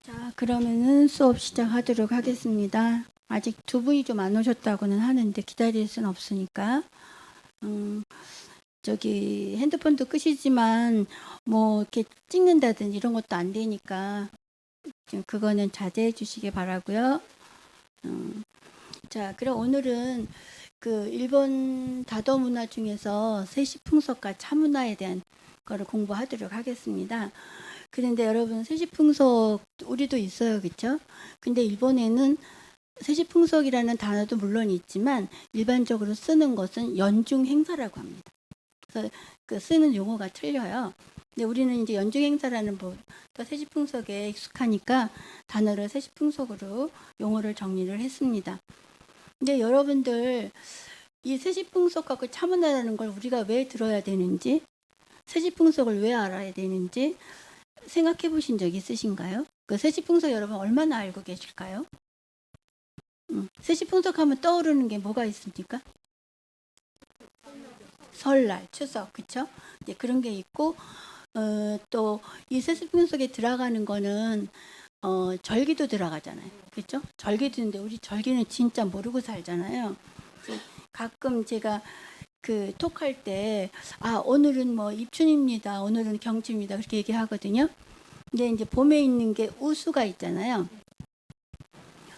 자, 그러면은 수업 시작하도록 하겠습니다. 아직 두 분이 좀 안 오셨다고는 하는데 기다릴 수는 없으니까. 저기 핸드폰도 끄시지만 뭐 이렇게 찍는다든지 이런 것도 안 되니까 지금 그거는 자제해 주시기 바라고요. 자, 그럼 오늘은 그 일본 다도 문화 중에서 세시풍속과 차문화에 대한 거를 공부하도록 하겠습니다. 그런데 여러분 세시풍속 우리도 있어요, 그렇죠? 근데 일본에는 세시풍속이라는 단어도 물론 있지만 일반적으로 쓰는 것은 연중 행사라고 합니다. 그래서 그 쓰는 용어가 틀려요. 근데 우리는 이제 연중 행사라는 더 세시풍속에 익숙하니까 단어를 세시풍속으로 용어를 정리를 했습니다. 근데 여러분들 이 세시풍속하고 차문화라는 걸 우리가 왜 들어야 되는지, 세시풍속을 왜 알아야 되는지 생각해 보신 적 있으신가요? 그 세시풍속 여러분 얼마나 알고 계실까요? 세시풍속 하면 떠오르는 게 뭐가 있습니까? 설날, 추석, 그쵸? 이제 그런 게 있고, 또 이 세시풍속에 들어가는 거는 절기도 들어가잖아요. 그렇죠? 절기도 있는데 우리 절기는 진짜 모르고 살잖아요. 가끔 제가 그 톡할 때, 오늘은 뭐 입춘입니다. 오늘은 경치입니다. 그렇게 얘기하거든요. 근데 이제 봄에 있는 게 우수가 있잖아요.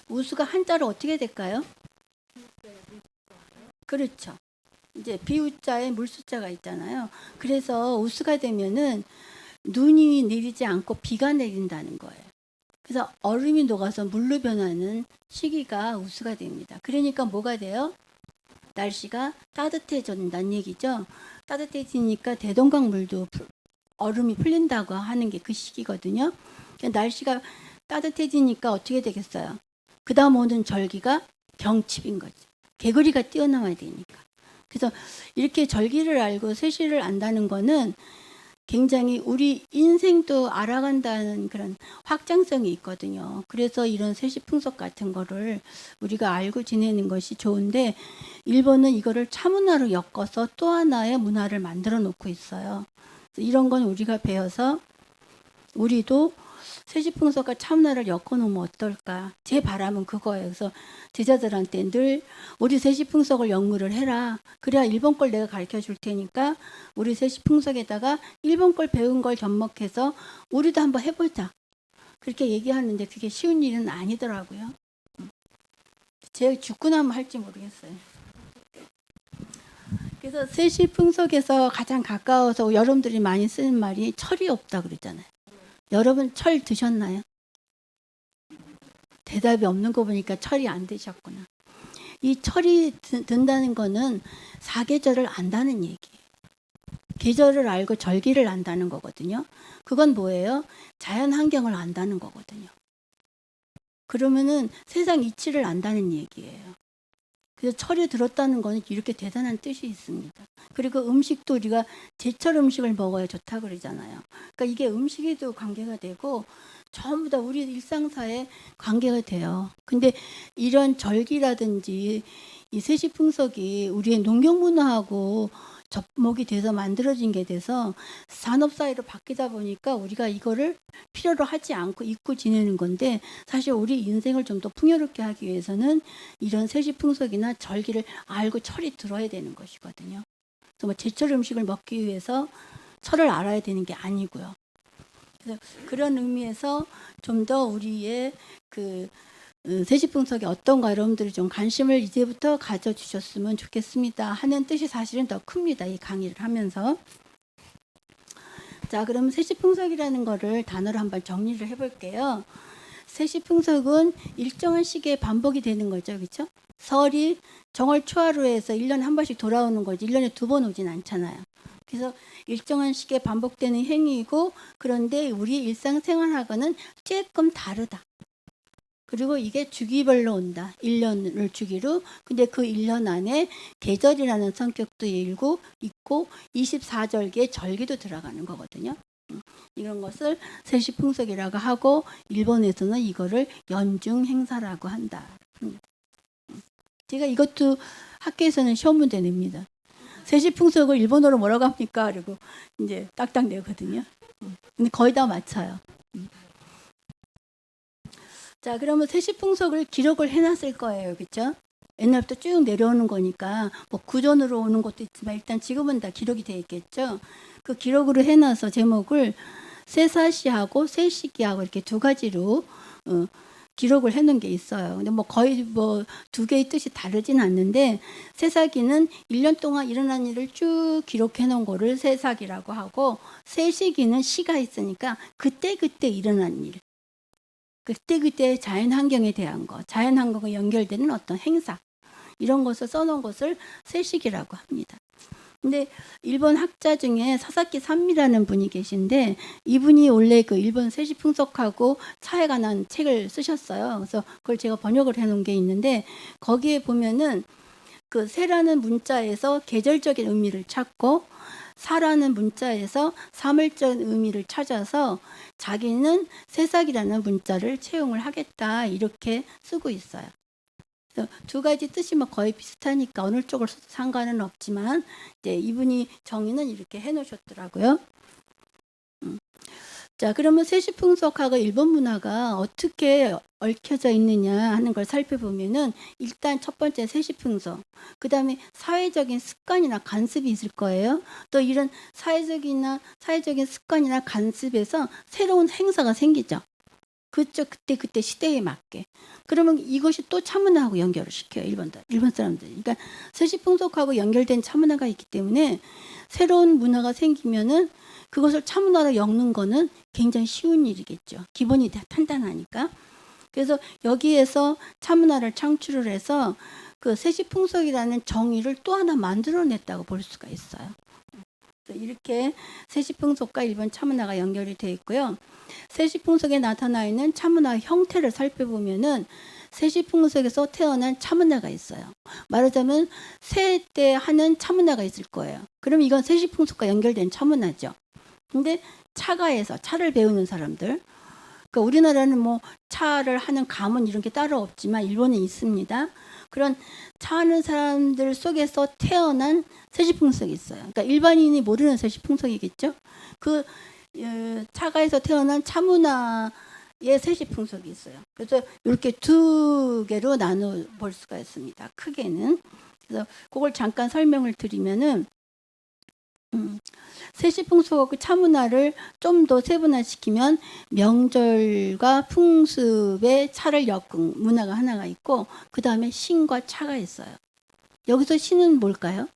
우수가 한자로 어떻게 될까요? 그렇죠. 이제 비우자에 물수자가 있잖아요. 그래서 우수가 되면은 눈이 내리지 않고 비가 내린다는 거예요. 그래서 얼음이 녹아서 물로 변하는 시기가 우수가 됩니다. 그러니까 뭐가 돼요? 날씨가 따뜻해진다는 얘기죠. 따뜻해지니까 대동강 물도 얼음이 풀린다고 하는 게 그 시기거든요. 그러니까 날씨가 따뜻해지니까 어떻게 되겠어요? 그 다음 오는 절기가 경칩인 거죠. 개구리가 뛰어나와야 되니까. 그래서 이렇게 절기를 알고 세시를 안다는 거는 굉장히 우리 인생도 알아간다는 그런 확장성이 있거든요. 그래서 이런 세시풍속 같은 거를 우리가 알고 지내는 것이 좋은데 일본은 이거를 차문화로 엮어서 또 하나의 문화를 만들어 놓고 있어요. 이런 건 우리가 배워서 우리도 세시풍속과 차문화를 엮어놓으면 어떨까? 제 바람은 그거예요. 그래서 제자들한테 늘 우리 세시풍속을 연구를 해라. 그래야 일본 걸 내가 가르쳐 줄 테니까 우리 세시풍속에다가 일본 걸 배운 걸 접목해서 우리도 한번 해보자. 그렇게 얘기하는데 그게 쉬운 일은 아니더라고요. 제가 죽고 나면 할지 모르겠어요. 그래서 세시풍속에서 가장 가까워서 여러분들이 많이 쓰는 말이 철이 없다 그러잖아요. 여러분 철 드셨나요? 대답이 없는 거 보니까 철이 안 드셨구나. 이 철이 든다는 거는 사계절을 안다는 얘기예요. 계절을 알고 절기를 안다는 거거든요. 그건 뭐예요? 자연 환경을 안다는 거거든요. 그러면은 세상 이치를 안다는 얘기예요. 그래서 철이 들었다는 거는 이렇게 대단한 뜻이 있습니다. 그리고 음식도 우리가 제철 음식을 먹어야 좋다고 그러잖아요. 그러니까 이게 음식에도 관계가 되고 전부 다 우리 일상사에 관계가 돼요. 근데 이런 절기라든지 이 세시풍속이 우리의 농경 문화하고 접목이 돼서 만들어진 게 돼서 산업 사회로 바뀌다 보니까 우리가 이거를 필요로 하지 않고 잊고 지내는 건데 사실 우리 인생을 좀 더 풍요롭게 하기 위해서는 이런 세시풍속이나 절기를 알고 철이 들어야 되는 것이거든요. 그래서 뭐 제철 음식을 먹기 위해서 철을 알아야 되는 게 아니고요. 그래서 그런 의미에서 좀 더 우리의 그 세시풍속이 어떤가 여러분들이 좀 관심을 이제부터 가져주셨으면 좋겠습니다 하는 뜻이 사실은 더 큽니다. 이 강의를 하면서. 자, 그럼 세시풍속이라는 거를 단어로 한번 정리를 해볼게요. 세시풍속은 일정한 시기에 반복이 되는 거죠. 그렇죠? 설이 정월 초하루에서 1년에 한 번씩 돌아오는 거지 1년에 두 번 오진 않잖아요. 그래서 일정한 시기에 반복되는 행위이고 그런데 우리 일상생활하고는 조금 다르다. 그리고 이게 주기별로 온다. 1년을 주기로. 근데 그 1년 안에 계절이라는 성격도 있고 24절기의 절기도 들어가는 거거든요. 이런 것을 세시풍속이라고 하고 일본에서는 이거를 연중 행사라고 한다. 제가 이것도 학교에서는 시험 문제 냅니다. 세시풍속을 일본어로 뭐라고 합니까? 그리고 이제 딱딱 내거든요. 근데 거의 다 맞춰요. 자, 그러면 세시풍속을 기록을 해놨을 거예요, 그렇죠? 옛날부터 쭉 내려오는 거니까 뭐 구전으로 오는 것도 있지만 일단 지금은 다 기록이 돼 있겠죠. 그 기록으로 해놔서 제목을 세사시하고 세시기하고 이렇게 두 가지로 기록을 해놓은 게 있어요. 근데 뭐 거의 뭐 두 개의 뜻이 다르진 않는데 세사기는 1년 동안 일어난 일을 쭉 기록해 놓은 거를 세사기라고 하고 세시기는 시가 있으니까 그때그때 일어난 일. 그때그때 자연 환경에 대한 거, 자연 환경과 연결되는 어떤 행사 이런 것을 써놓은 것을 세식이라고 합니다. 근데 일본 학자 중에 사사키 산미라는 분이 계신데 이분이 원래 그 일본 세시 풍속하고 차에 관한 책을 쓰셨어요. 그래서 그걸 제가 번역을 해놓은 게 있는데 거기에 보면은 그 세라는 문자에서 계절적인 의미를 찾고 사라는 문자에서 사물적 의미를 찾아서 자기는 세삭이라는 문자를 채용을 하겠다 이렇게 쓰고 있어요. 그래서 두 가지 뜻이 뭐 거의 비슷하니까 어느 쪽을 써도 상관은 없지만 이제 이분이 정의는 이렇게 해놓으셨더라고요. 자, 그러면 세시풍속하고 일본 문화가 어떻게 얽혀져 있느냐 하는 걸 살펴보면은 일단 첫 번째 세시풍속, 그 다음에 사회적인 습관이나 간습이 있을 거예요. 또 이런 사회적인 습관이나 간습에서 새로운 행사가 생기죠. 그쪽 그때 시대에 맞게. 그러면 이것이 또 차문화하고 연결을 시켜요. 일본 사람들이. 그러니까 세시풍속하고 연결된 차문화가 있기 때문에 새로운 문화가 생기면은 그것을 차문화로 엮는 거는 굉장히 쉬운 일이겠죠. 기본이 탄탄하니까. 그래서 여기에서 차문화를 창출을 해서 그 세시풍속이라는 정의를 또 하나 만들어냈다고 볼 수가 있어요. 이렇게 세시풍속과 일본 차문화가 연결이 되어 있고요. 세시풍속에 나타나 있는 차문화 형태를 살펴보면은 세시풍속에서 태어난 차문화가 있어요. 말하자면 새 때 하는 차문화가 있을 거예요. 그럼 이건 세시풍속과 연결된 차문화죠. 근데 차가에서 차를 배우는 사람들, 그러니까 우리나라는 뭐 차를 하는 가문 이런 게 따로 없지만 일본에 있습니다. 그런 차 하는 사람들 속에서 태어난 세시풍속이 있어요. 그러니까 일반인이 모르는 세시풍속이겠죠. 그 차가에서 태어난 차문화의 세시풍속이 있어요. 그래서 이렇게 두 개로 나눠 볼 수가 있습니다. 크게는. 그래서 그걸 잠깐 설명을 드리면은 세시풍속하고 차문화를 좀 더 세분화시키면 명절과 풍습의 차를 엮은 문화가 하나가 있고 그 다음에 신과 차가 있어요. 여기서 신은 뭘까요?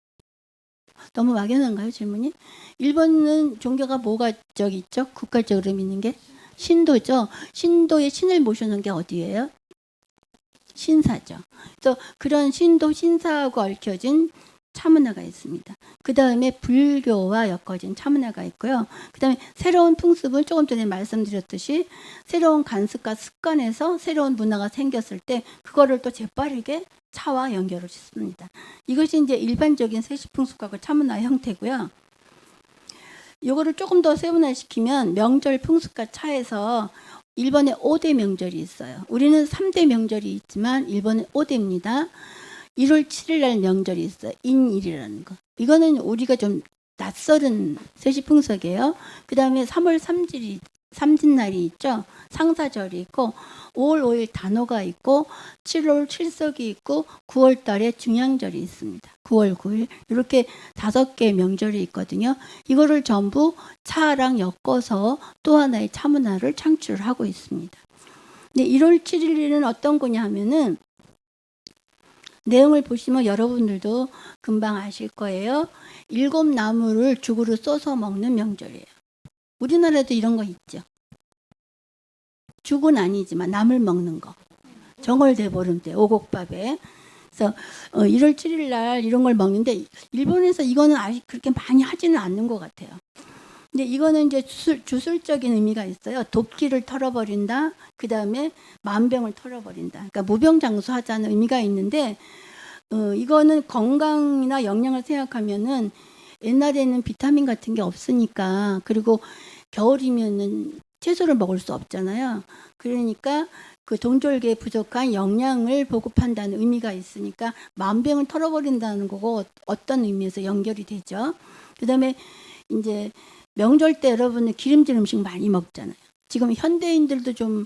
너무 막연한가요, 질문이? 일본은 종교가 뭐가 저기 있죠? 국가적으로 믿는 게 신도죠. 신도의 신을 모셔놓은 게 어디예요? 신사죠. 그래서 그런 신도 신사하고 얽혀진 차문화가 있습니다. 그 다음에 불교와 엮어진 차문화가 있고요. 그 다음에 새로운 풍습은 조금 전에 말씀드렸듯이 새로운 간습과 습관에서 새로운 문화가 생겼을 때 그거를 또 재빠르게 차와 연결을 짓습니다. 이것이 이제 일반적인 세시풍습하고 차문화 형태고요. 이거를 조금 더 세분화시키면 명절 풍습과 차에서 일본에 5대 명절이 있어요. 우리는 3대 명절이 있지만 일본은 5대입니다. 1월 7일 날 명절이 있어요. 인일이라는 거. 이거는 우리가 좀 낯설은 세시풍속이에요. 그 다음에 3월 3진날이 있죠. 상사절이 있고 5월 5일 단오가 있고 7월 칠석이 있고 9월 달에 중양절이 있습니다. 9월 9일 이렇게 5개의 명절이 있거든요. 이거를 전부 차랑 엮어서 또 하나의 차문화를 창출하고 있습니다. 근데 1월 7일은 어떤 거냐 하면은 내용을 보시면 여러분들도 금방 아실 거예요. 7 나무를 죽으로 써서 먹는 명절이에요. 우리나라에도 이런 거 있죠. 죽은 아니지만 나물 먹는 거. 정월대보름 때 오곡밥에. 그래서 1월 7일 날 이런 걸 먹는데 일본에서 이거는 아직 그렇게 많이 하지는 않는 것 같아요. 근데 이거는 이제 주술적인 의미가 있어요. 도끼를 털어버린다. 그 다음에 만병을 털어버린다. 그러니까 무병장수하자는 의미가 있는데 이거는 건강이나 영양을 생각하면은 옛날에는 비타민 같은 게 없으니까 그리고 겨울이면은 채소를 먹을 수 없잖아요. 그러니까 그 동절기에 부족한 영양을 보급한다는 의미가 있으니까 만병을 털어버린다는 거고 어떤 의미에서 연결이 되죠. 그 다음에 이제 명절 때 여러분은 기름진 음식 많이 먹잖아요. 지금 현대인들도 좀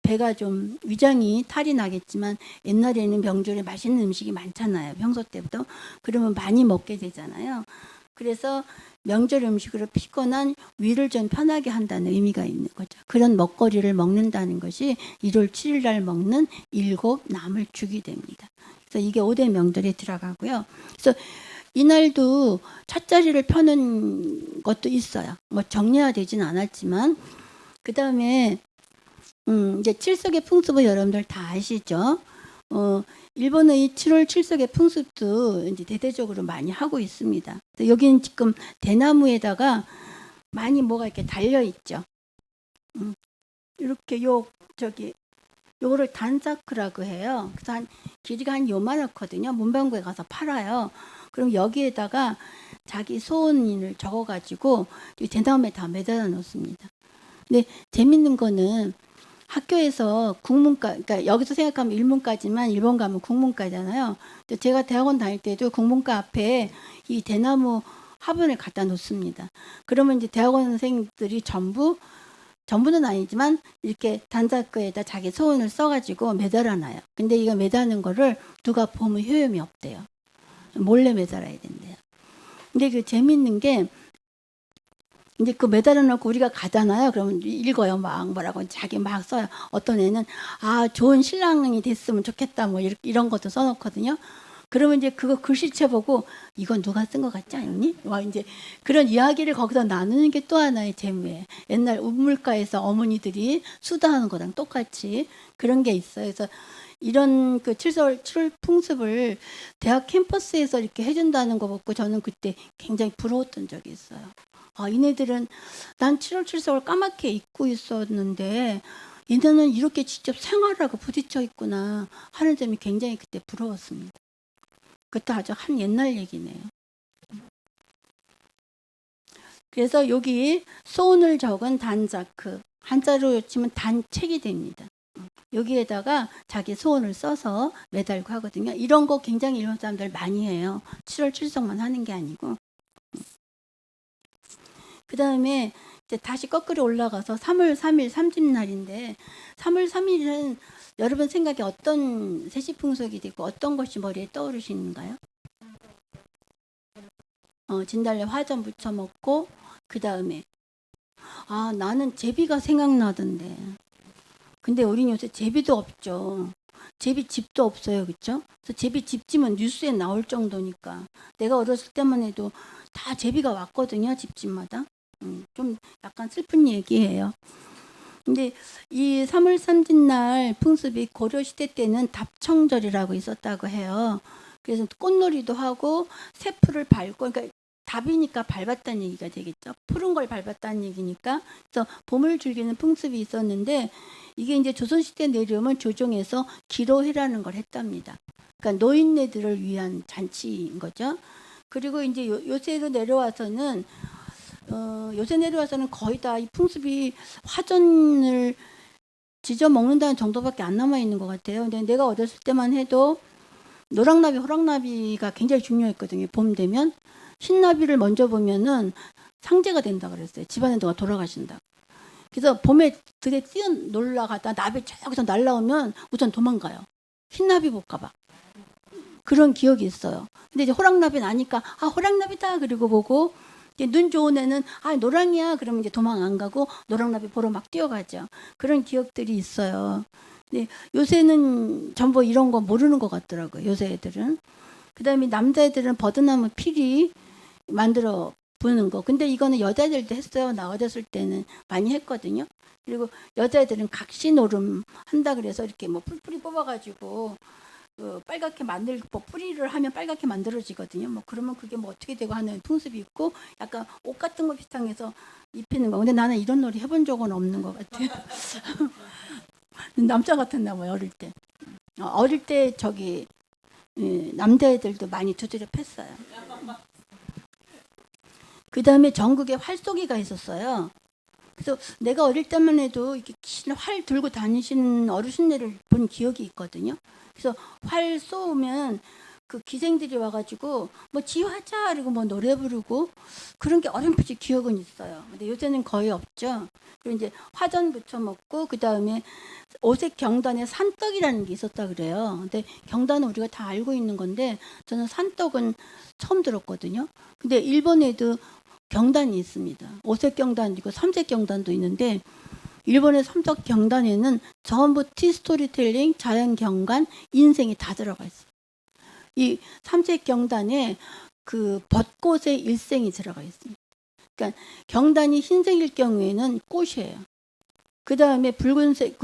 배가 좀 위장이 탈이 나겠지만 옛날에는 명절에 맛있는 음식이 많잖아요. 평소 때부터. 그러면 많이 먹게 되잖아요. 그래서 명절 음식으로 피곤한 위를 좀 편하게 한다는 의미가 있는 거죠. 그런 먹거리를 먹는다는 것이 1월 7일 날 먹는 7 남을 주기 됩니다. 그래서 이게 5대 명절에 들어가고요. 그래서 이날도 찻자리를 펴는 것도 있어요. 뭐 정리화되지는 않았지만 그 다음에 이제 칠석의 풍습은 여러분들 다 아시죠? 일본의 7월 칠석의 풍습도 이제 대대적으로 많이 하고 있습니다. 여기는 지금 대나무에다가 많이 뭐가 이렇게 달려 있죠. 이렇게 요거를 단사크라고 해요. 그래서 길이가 한 요만하거든요. 문방구에 가서 팔아요. 그럼 여기에다가 자기 소원을 적어가지고 대나무에 다 매달아 놓습니다. 근데 재밌는 거는 학교에서 국문과, 그러니까 여기서 생각하면 일문과지만 일본 가면 국문과잖아요. 제가 대학원 다닐 때도 국문과 앞에 이 대나무 화분을 갖다 놓습니다. 그러면 이제 대학원 선생님들이 전부는 아니지만 이렇게 단자크에다 자기 소원을 써가지고 매달아놔요. 근데 이거 매다는 거를 누가 보면 효용이 없대요. 몰래 매달아야 된대요. 근데 그 재밌는 게 이제 그 매달아 놓고 우리가 가잖아요. 그러면 읽어요. 막 뭐라고 자기 막 써요. 어떤 애는 좋은 신랑이 됐으면 좋겠다 뭐 이런 것도 써놓거든요. 그러면 이제 그거 글씨체 보고 이건 누가 쓴 것 같지 않니? 와 이제 그런 이야기를 거기서 나누는 게 또 하나의 재미예요. 옛날 우물가에서 어머니들이 수다하는 거랑 똑같이 그런 게 있어요. 그래서 이런 그 7월 풍습을 대학 캠퍼스에서 이렇게 해준다는 거 보고 저는 그때 굉장히 부러웠던 적이 있어요. 이네들은 난 7월 칠석을 까맣게 잊고 있었는데 얘네는 이렇게 직접 생활하고 부딪혀 있구나 하는 점이 굉장히 그때 부러웠습니다. 그것도 아주 한 옛날 얘기네요. 그래서 여기 소원을 적은 단자크, 한자로 치면 단책이 됩니다. 여기에다가 자기 소원을 써서 매달고 하거든요. 이런 거 굉장히 일본 사람들 많이 해요. 7월 칠석만 하는 게 아니고. 그 다음에 이제 다시 거꾸로 올라가서 3월 3일 삼집날인데 3월 3일은 여러분 생각에 어떤 세시풍속이 되고 어떤 것이 머리에 떠오르시는가요? 진달래 화전 부쳐 먹고 그 다음에 나는 제비가 생각나던데 근데 우린 요새 제비도 없죠. 제비집도 없어요. 그렇죠? 그래서 제비집지면 뉴스에 나올 정도니까 내가 어렸을 때만 해도 다 제비가 왔거든요. 집집마다. 좀 약간 슬픈 얘기예요. 근데 이 3월 삼진날 풍습이 고려시대 때는 답청절이라고 있었다고 해요. 그래서 꽃놀이도 하고 새풀을 밟고 그러니까 답이니까 밟았다는 얘기가 되겠죠. 푸른 걸 밟았다는 얘기니까. 그래서 봄을 즐기는 풍습이 있었는데 이게 이제 조선시대 내려오면 조정에서 기로회라는 걸 했답니다. 그러니까 노인네들을 위한 잔치인 거죠. 그리고 이제 요새로 내려와서는 요새 내려와서는 거의 다 이 풍습이 화전을 지져 먹는다는 정도밖에 안 남아 있는 것 같아요. 근데 내가 어렸을 때만 해도 노랑나비, 호랑나비가 굉장히 중요했거든요. 봄 되면 흰나비를 먼저 보면은 상제가 된다 그랬어요. 집안에 누가 돌아가신다. 그래서 봄에 들에 뛰어 놀러가다 나비 저기서 날라오면 우선 도망가요. 흰나비 볼까봐. 그런 기억이 있어요. 근데 이제 호랑나비는 아니까 호랑나비다 그리고 보고 이제 눈 좋은 애는 노랑이야 그러면 이제 도망 안 가고 노랑나비 보러 막 뛰어가죠. 그런 기억들이 있어요. 근데 요새는 전부 이런 거 모르는 것 같더라고요. 요새 애들은. 그다음에 남자애들은 버드나무 피리 만들어 부는 거. 근데 이거는 여자애들도 했어요. 나 어렸을 때는 많이 했거든요. 그리고 여자애들은 각시노름 한다 그래서 이렇게 뭐 풀뿌리 뽑아가지고 빨갛게 만들고 뿌리를 하면 빨갛게 만들어지거든요. 뭐 그러면 그게 뭐 어떻게 되고 하는 풍습이 있고 약간 옷 같은 거 비슷해서 입히는 거. 근데 나는 이런 놀이 해본 적은 없는 것 같아요. 남자 같았나 봐요. 어릴 때. 어릴 때 남자애들도 많이 두드려 팼어요. 그 다음에 전국에 활쏘기가 있었어요. 그래서 내가 어릴 때만 해도 이렇게 긴 활 들고 다니시는 어르신들을 본 기억이 있거든요. 그래서 활 쏘면 그 기생들이 와가지고 뭐 지화자 그리고 뭐 노래 부르고 그런 게 어렴풋이 기억은 있어요. 근데 요새는 거의 없죠. 그리고 이제 화전 부쳐 먹고 그 다음에 오색 경단에 산떡이라는 게 있었다 그래요. 근데 경단은 우리가 다 알고 있는 건데 저는 산떡은 처음 들었거든요. 근데 일본에도 경단이 있습니다. 오색 경단도 있고 삼색 경단도 있는데 일본의 삼색 경단에는 전부 티스토리텔링, 자연 경관, 인생이 다 들어가 있어요. 이 삼색 경단에 그 벚꽃의 일생이 들어가 있습니다. 그러니까 경단이 흰색일 경우에는 꽃이에요. 그 다음에 붉은색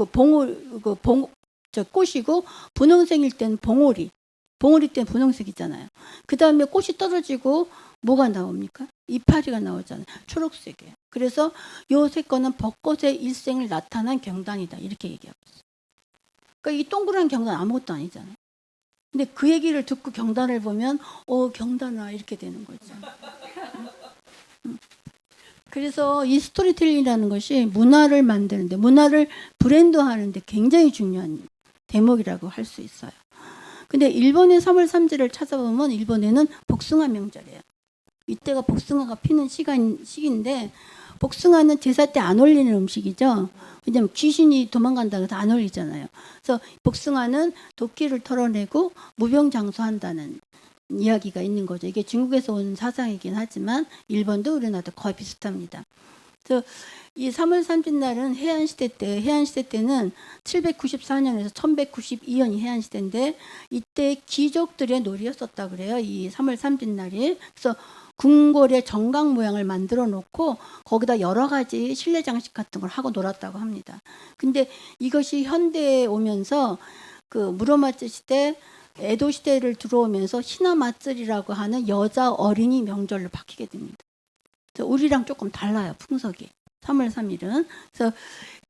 저 꽃이고 분홍색일 때는 봉오리. 봉오리 때는 분홍색이잖아요. 그 다음에 꽃이 떨어지고 뭐가 나옵니까? 이파리가 나오잖아요. 초록색이에요. 그래서 요 세 건은 벚꽃의 일생을 나타난 경단이다. 이렇게 얘기하고 있어요. 그러니까 이 동그란 경단 아무것도 아니잖아요. 근데 그 얘기를 듣고 경단을 보면 경단아 이렇게 되는 거죠. 그래서 이 스토리텔링이라는 것이 문화를 만드는데 문화를 브랜드화하는데 굉장히 중요한 대목이라고 할 수 있어요. 근데 일본의 3월 3지를 찾아보면 일본에는 복숭아 명절이에요. 이때가 복숭아가 피는 시기인데 복숭아는 제사 때 안 올리는 음식이죠. 왜냐면 귀신이 도망간다고 해서 안 올리잖아요. 그래서 복숭아는 도끼를 털어내고 무병장수한다는 이야기가 있는 거죠. 이게 중국에서 온 사상이긴 하지만 일본도 우리나라도 거의 비슷합니다. 그래서 이 3월 3짓날은 해안시대 때는 794년에서 1192년이 해안시대인데 이때 귀족들의 놀이였었다 그래요. 이 3월 3짓날이. 그래서 궁궐의 정각 모양을 만들어 놓고 거기다 여러 가지 실내 장식 같은 걸 하고 놀았다고 합니다. 근데 이것이 현대에 오면서 그 무로마치 시대, 에도 시대를 들어오면서 신화마쓰리라고 하는 여자 어린이 명절로 바뀌게 됩니다. 그래서 우리랑 조금 달라요, 풍속이. 3월 3일은. 그래서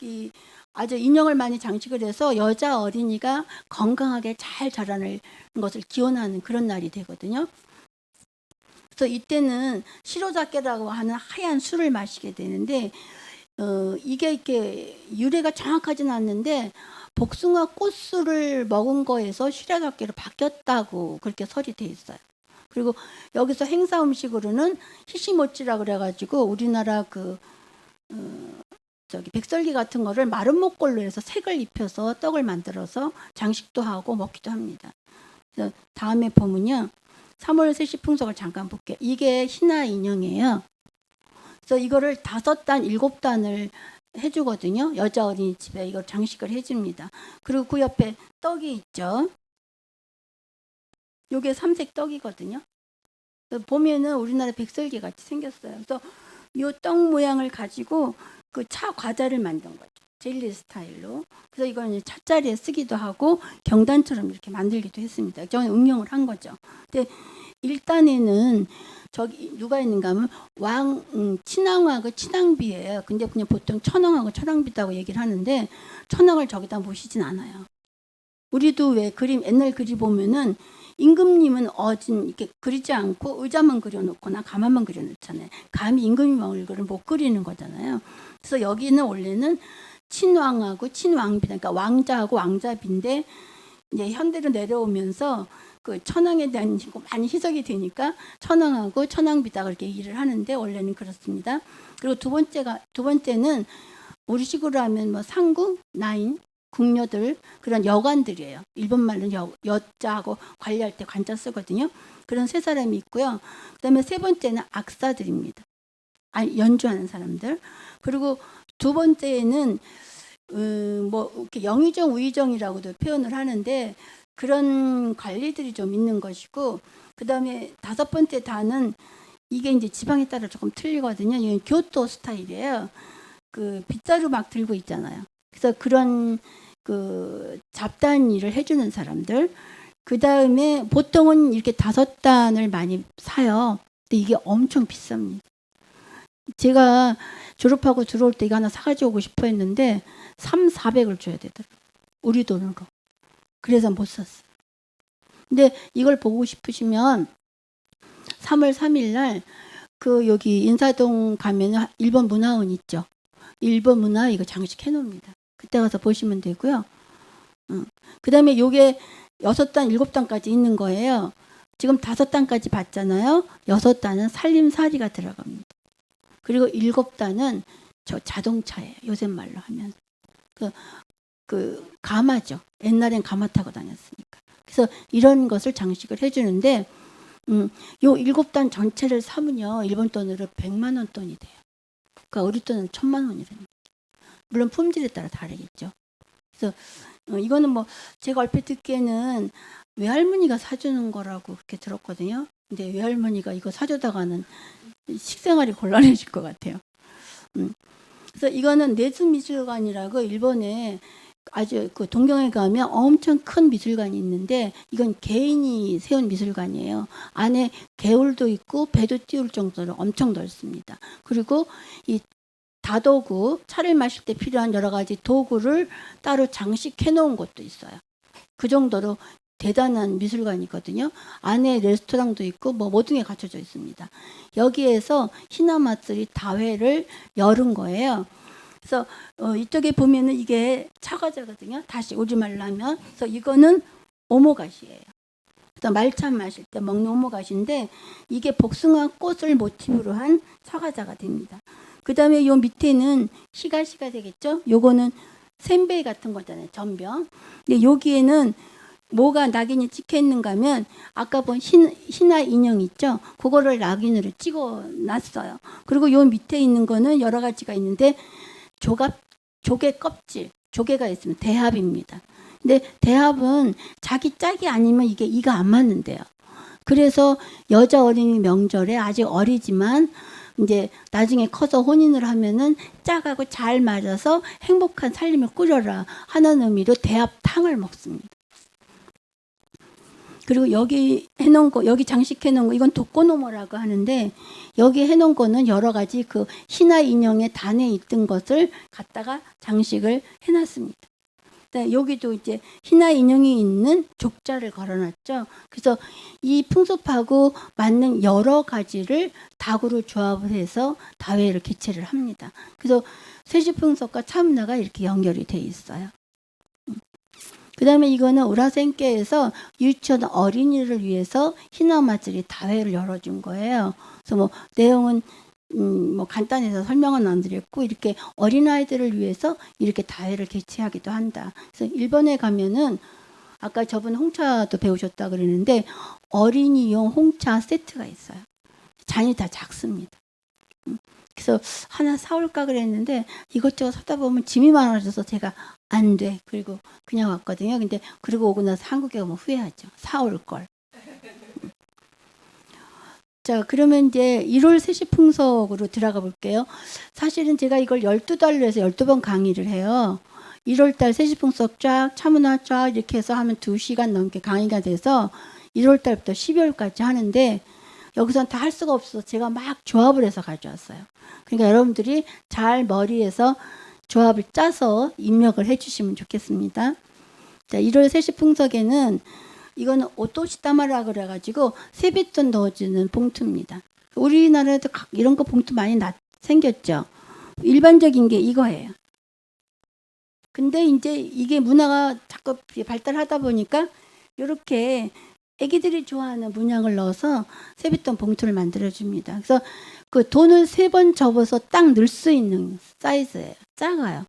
이 아주 인형을 많이 장식을 해서 여자 어린이가 건강하게 잘 자라는 것을 기원하는 그런 날이 되거든요. 그래서 이때는 시로자케라고 하는 하얀 술을 마시게 되는데 이게 이렇게 유래가 정확하지는 않는데 복숭아 꽃술을 먹은 거에서 시로자케로 바뀌었다고 그렇게 설이 돼 있어요. 그리고 여기서 행사 음식으로는 히시모찌라고 그래가지고 우리나라 백설기 같은 거를 마른 목골로 해서 색을 입혀서 떡을 만들어서 장식도 하고 먹기도 합니다. 그래서 다음에 보면요. 3월 세시 풍속을 잠깐 볼게요. 이게 신화 인형이에요. 그래서 이거를 5단, 7단을 해주거든요. 여자 어린이집에 이걸 장식을 해줍니다. 그리고 그 옆에 떡이 있죠. 요게 삼색 떡이거든요. 보면은 우리나라 백설기 같이 생겼어요. 그래서 요 떡 모양을 가지고 그 차 과자를 만든 거죠. 젤리 스타일로. 그래서 이걸 찻자리에 쓰기도 하고 경단처럼 이렇게 만들기도 했습니다. 저는 응용을 한 거죠. 근데 1단에는 저기 누가 있는가 하면 친왕하고 친왕비예요. 근데 그냥 보통 천왕하고 천왕비다고 얘기를 하는데 천왕을 저기다 모시진 않아요. 우리도 왜 옛날 그림 보면은 임금님은 이렇게 그리지 않고 의자만 그려놓거나 가마만 그려놓잖아요. 감히 임금님 얼굴을 못 그리는 거잖아요. 그래서 여기는 원래는 친왕하고 친왕비, 그러니까 왕자하고 왕자비인데 이제 현대로 내려오면서 그 천왕에 대한 많이 희석이 되니까 천왕하고 천왕비다 그렇게 얘기를 하는데 원래는 그렇습니다. 그리고 두 번째는 우리식으로 하면 뭐 상궁, 나인, 궁녀들 그런 여관들이에요. 일본 말로는 여자하고 관리할 때 관자 쓰거든요. 그런 세 사람이 있고요. 그다음에 세 번째는 악사들입니다. 연주하는 사람들. 그리고 두 번째는 뭐 이렇게 영의정, 우의정이라고도 표현을 하는데 그런 관리들이 좀 있는 것이고 그다음에 5번째 단은 이게 이제 지방에 따라 조금 틀리거든요. 이건 교토 스타일이에요. 그 빗자루 막 들고 있잖아요. 그래서 그런 잡다한 일을 해주는 사람들. 그 다음에 보통은 이렇게 5단을 많이 사요. 근데 이게 엄청 비쌉니다. 제가 졸업하고 들어올 때 이거 하나 사가지고 오고 싶어 했는데 300-400을 줘야 되더라고요. 우리 돈으로. 그래서 못 샀어요. 근데 이걸 보고 싶으시면 3월 3일 날 여기 인사동 가면 일본 문화원 있죠. 일본 문화 이거 장식해 놓습니다. 그때 가서 보시면 되고요. 그 다음에 요게 6단, 7단까지 있는 거예요. 지금 5단까지 봤잖아요. 6단은 살림살이가 들어갑니다. 그리고 7단은 저 자동차예요. 요새 말로 하면. 그 가마죠. 옛날엔 가마 타고 다녔으니까. 그래서 이런 것을 장식을 해주는데 요 7단 전체를 사면요. 일본 돈으로 100만 원 돈이 돼요. 그러니까 우리 돈은 1000만 원이랍니다. 물론 품질에 따라 다르겠죠. 그래서 이거는 뭐 제가 얼핏 듣기에는 외할머니가 사주는 거라고 그렇게 들었거든요. 근데 외할머니가 이거 사주다가는 식생활이 곤란해질 것 같아요. 그래서 이거는 내수미술관이라고 일본에 아주 그 동경에 가면 엄청 큰 미술관이 있는데 이건 개인이 세운 미술관이에요. 안에 개울도 있고 배도 띄울 정도로 엄청 넓습니다. 그리고 이 다도구, 차를 마실 때 필요한 여러 가지 도구를 따로 장식해 놓은 곳도 있어요. 그 정도로 대단한 미술관이거든요. 안에 레스토랑도 있고 뭐 모든 게 갖춰져 있습니다. 여기에서 히나마쓰리 다회를 열은 거예요. 그래서 이쪽에 보면은 이게 차과자거든요. 다시 우리말로 하면. 그래서 이거는 오모가시예요. 그래서 말차 마실 때 먹는 오모가시인데 이게 복숭아 꽃을 모티브로 한 차과자가 됩니다. 그 다음에 요 밑에는 시가시가 되겠죠. 요거는 샌베이 같은 거잖아요. 전병. 근데 여기에는 뭐가 낙인이 찍혀 있는가 하면 아까 본 신화 인형 있죠. 그거를 낙인으로 찍어 놨어요. 그리고 요 밑에 있는 거는 여러 가지가 있는데 조개 껍질, 조개가 있으면 대합입니다. 근데 대합은 자기 짝이 아니면 이게 이가 안 맞는데요. 그래서 여자 어린이 명절에 아직 어리지만 이제 나중에 커서 혼인을 하면은 짝하고 잘 맞아서 행복한 살림을 꾸려라 하는 의미로 대합탕을 먹습니다. 그리고 여기 해놓은 거, 여기 장식해 놓은 거, 이건 도코노모라고 하는데 여기 해놓은 거는 여러 가지 그 신화 인형의 단에 있던 것을 갖다가 장식을 해놨습니다. 여기도 이제 신화 인형이 있는 족자를 걸어놨죠. 그래서 이 풍습하고 맞는 여러 가지를 다구를 조합을 해서 다회를 개최를 합니다. 그래서 세시풍속과 차문화가 이렇게 연결이 돼 있어요. 그 다음에 이거는 우라센케에서 유치원 어린이를 위해서 히나마쓰리 다회를 열어준 거예요. 그래서 뭐 내용은 뭐 간단해서 설명은 안 드렸고 이렇게 어린아이들을 위해서 이렇게 다회를 개최하기도 한다. 그래서 일본에 가면은 아까 저번 홍차도 배우셨다 그러는데 어린이용 홍차 세트가 있어요. 잔이 다 작습니다. 그래서 하나 사올까 그랬는데 이것저것 사다 보면 짐이 많아져서 제가 안 돼. 그리고 그냥 왔거든요. 근데 그리고 오고 나서 한국에 오면 후회하죠. 사올 걸. 자, 그러면 이제 1월 세시풍속으로 들어가 볼게요. 사실은 제가 이걸 12달로 해서 12번 강의를 해요. 1월달 세시풍속 쫙, 차문화 쫙 이렇게 해서 하면 2시간 넘게 강의가 돼서 1월달부터 12월까지 하는데 여기서는 다 할 수가 없어서 제가 막 조합을 해서 가져왔어요. 그러니까 여러분들이 잘 머리에서 조합을 짜서 입력을 해주시면 좋겠습니다. 자, 1월 세시풍속에는 이거는 오토시타마라 그래가지고 세뱃돈 넣어주는 봉투입니다. 우리나라에도 이런 거 봉투 많이 생겼죠. 일반적인 게 이거예요. 근데 이제 이게 문화가 자꾸 발달하다 보니까 이렇게 애기들이 좋아하는 문양을 넣어서 세뱃돈 봉투를 만들어줍니다. 그래서 그 돈을 3번 접어서 딱 넣을 수 있는 사이즈예요. 작아요.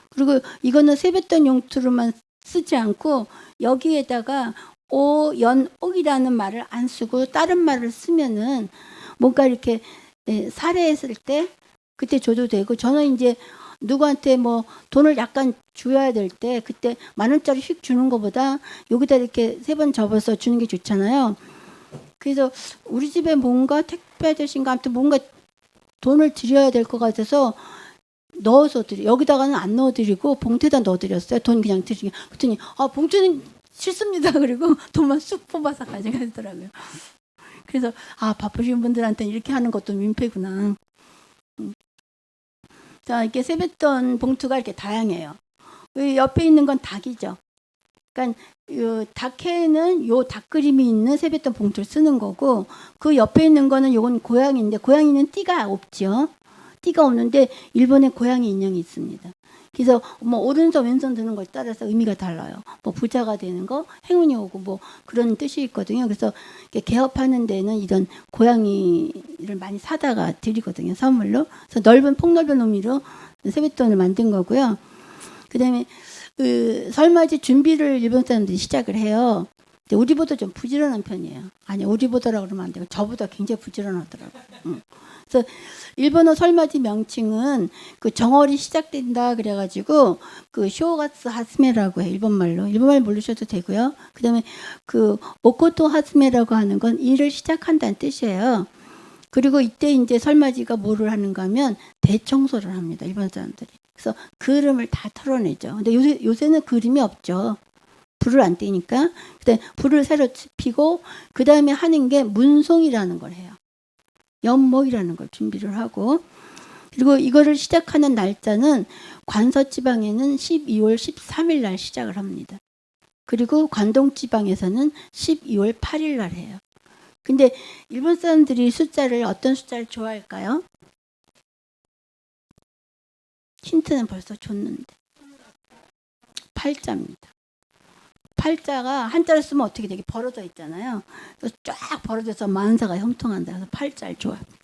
그리고 이거는 세뱃돈 용투로만 쓰지 않고 여기에다가 오연옥이라는 말을 안 쓰고 다른 말을 쓰면은 뭔가 이렇게 살해했을 때 그때 줘도 되고 저는 이제 누구한테 뭐 돈을 약간 줘야 될 때 그때 10,000원짜리 휙 주는 것보다 여기다 이렇게 3번 접어서 주는 게 좋잖아요. 그래서 우리 집에 뭔가 택배 아저씨인가 아무튼 뭔가 돈을 드려야 될 것 같아서 넣어서 여기다가는 안 넣어드리고 봉투에다 넣어드렸어요. 돈 그냥 드리게. 그랬더니 봉투는 싫습니다. 그리고 돈만 쑥 뽑아서 가져가더라고요. 그래서 바쁘신 분들한테는 이렇게 하는 것도 민폐구나. 자, 이렇게 세뱃돈 봉투가 이렇게 다양해요. 옆에 있는 건 닭이죠. 그러니까 요 닭해는 요 닭 그림이 있는 세뱃돈 봉투를 쓰는 거고 그 옆에 있는 거는 요건 고양이인데 고양이는 띠가 없죠. 띠가 없는데 일본에 고양이 인형이 있습니다. 그래서 뭐 오른손 왼손 드는 것에 따라서 의미가 달라요. 뭐 부자가 되는 거, 행운이 오고 뭐 그런 뜻이 있거든요. 그래서 개업하는 데는 이런 고양이를 많이 사다가 드리거든요. 선물로. 그래서 폭넓은 의미로 세뱃돈을 만든 거고요. 그다음에 그 설맞이 준비를 일본 사람들이 시작을 해요. 근데 우리보다 좀 부지런한 편이에요. 아니 우리보다라고 그러면 안 되고 저보다 굉장히 부지런하더라고요. 그래서 일본어 설맞이 명칭은 그 정월이 시작된다 그래가지고 그 쇼가츠 하스메라고 해. 일본말 모르셔도 되고요. 그다음에 그 오코토 하스메라고 하는 건 일을 시작한다는 뜻이에요. 그리고 이때 이제 설맞이가 뭐를 하는가 하면 대청소를 합니다. 일본 사람들이. 그래서 그림을 다 털어내죠. 근데 요새는 그림이 없죠. 불을 안 떼니까. 그다음에 불을 새로 피고 그 다음에 하는 게 문송이라는 걸 해요. 연목이라는 걸 준비를 하고, 그리고 이거를 시작하는 날짜는 관서지방에는 12월 13일 날 시작을 합니다. 그리고 관동지방에서는 12월 8일 날 해요. 근데 일본 사람들이 어떤 숫자를 좋아할까요? 힌트는 벌써 줬는데. 팔자입니다. 팔자가 한자를 쓰면 어떻게 되게 벌어져 있잖아요. 그래서 쫙 벌어져서 만사가 형통한다. 그래서 팔자를 좋아합니다.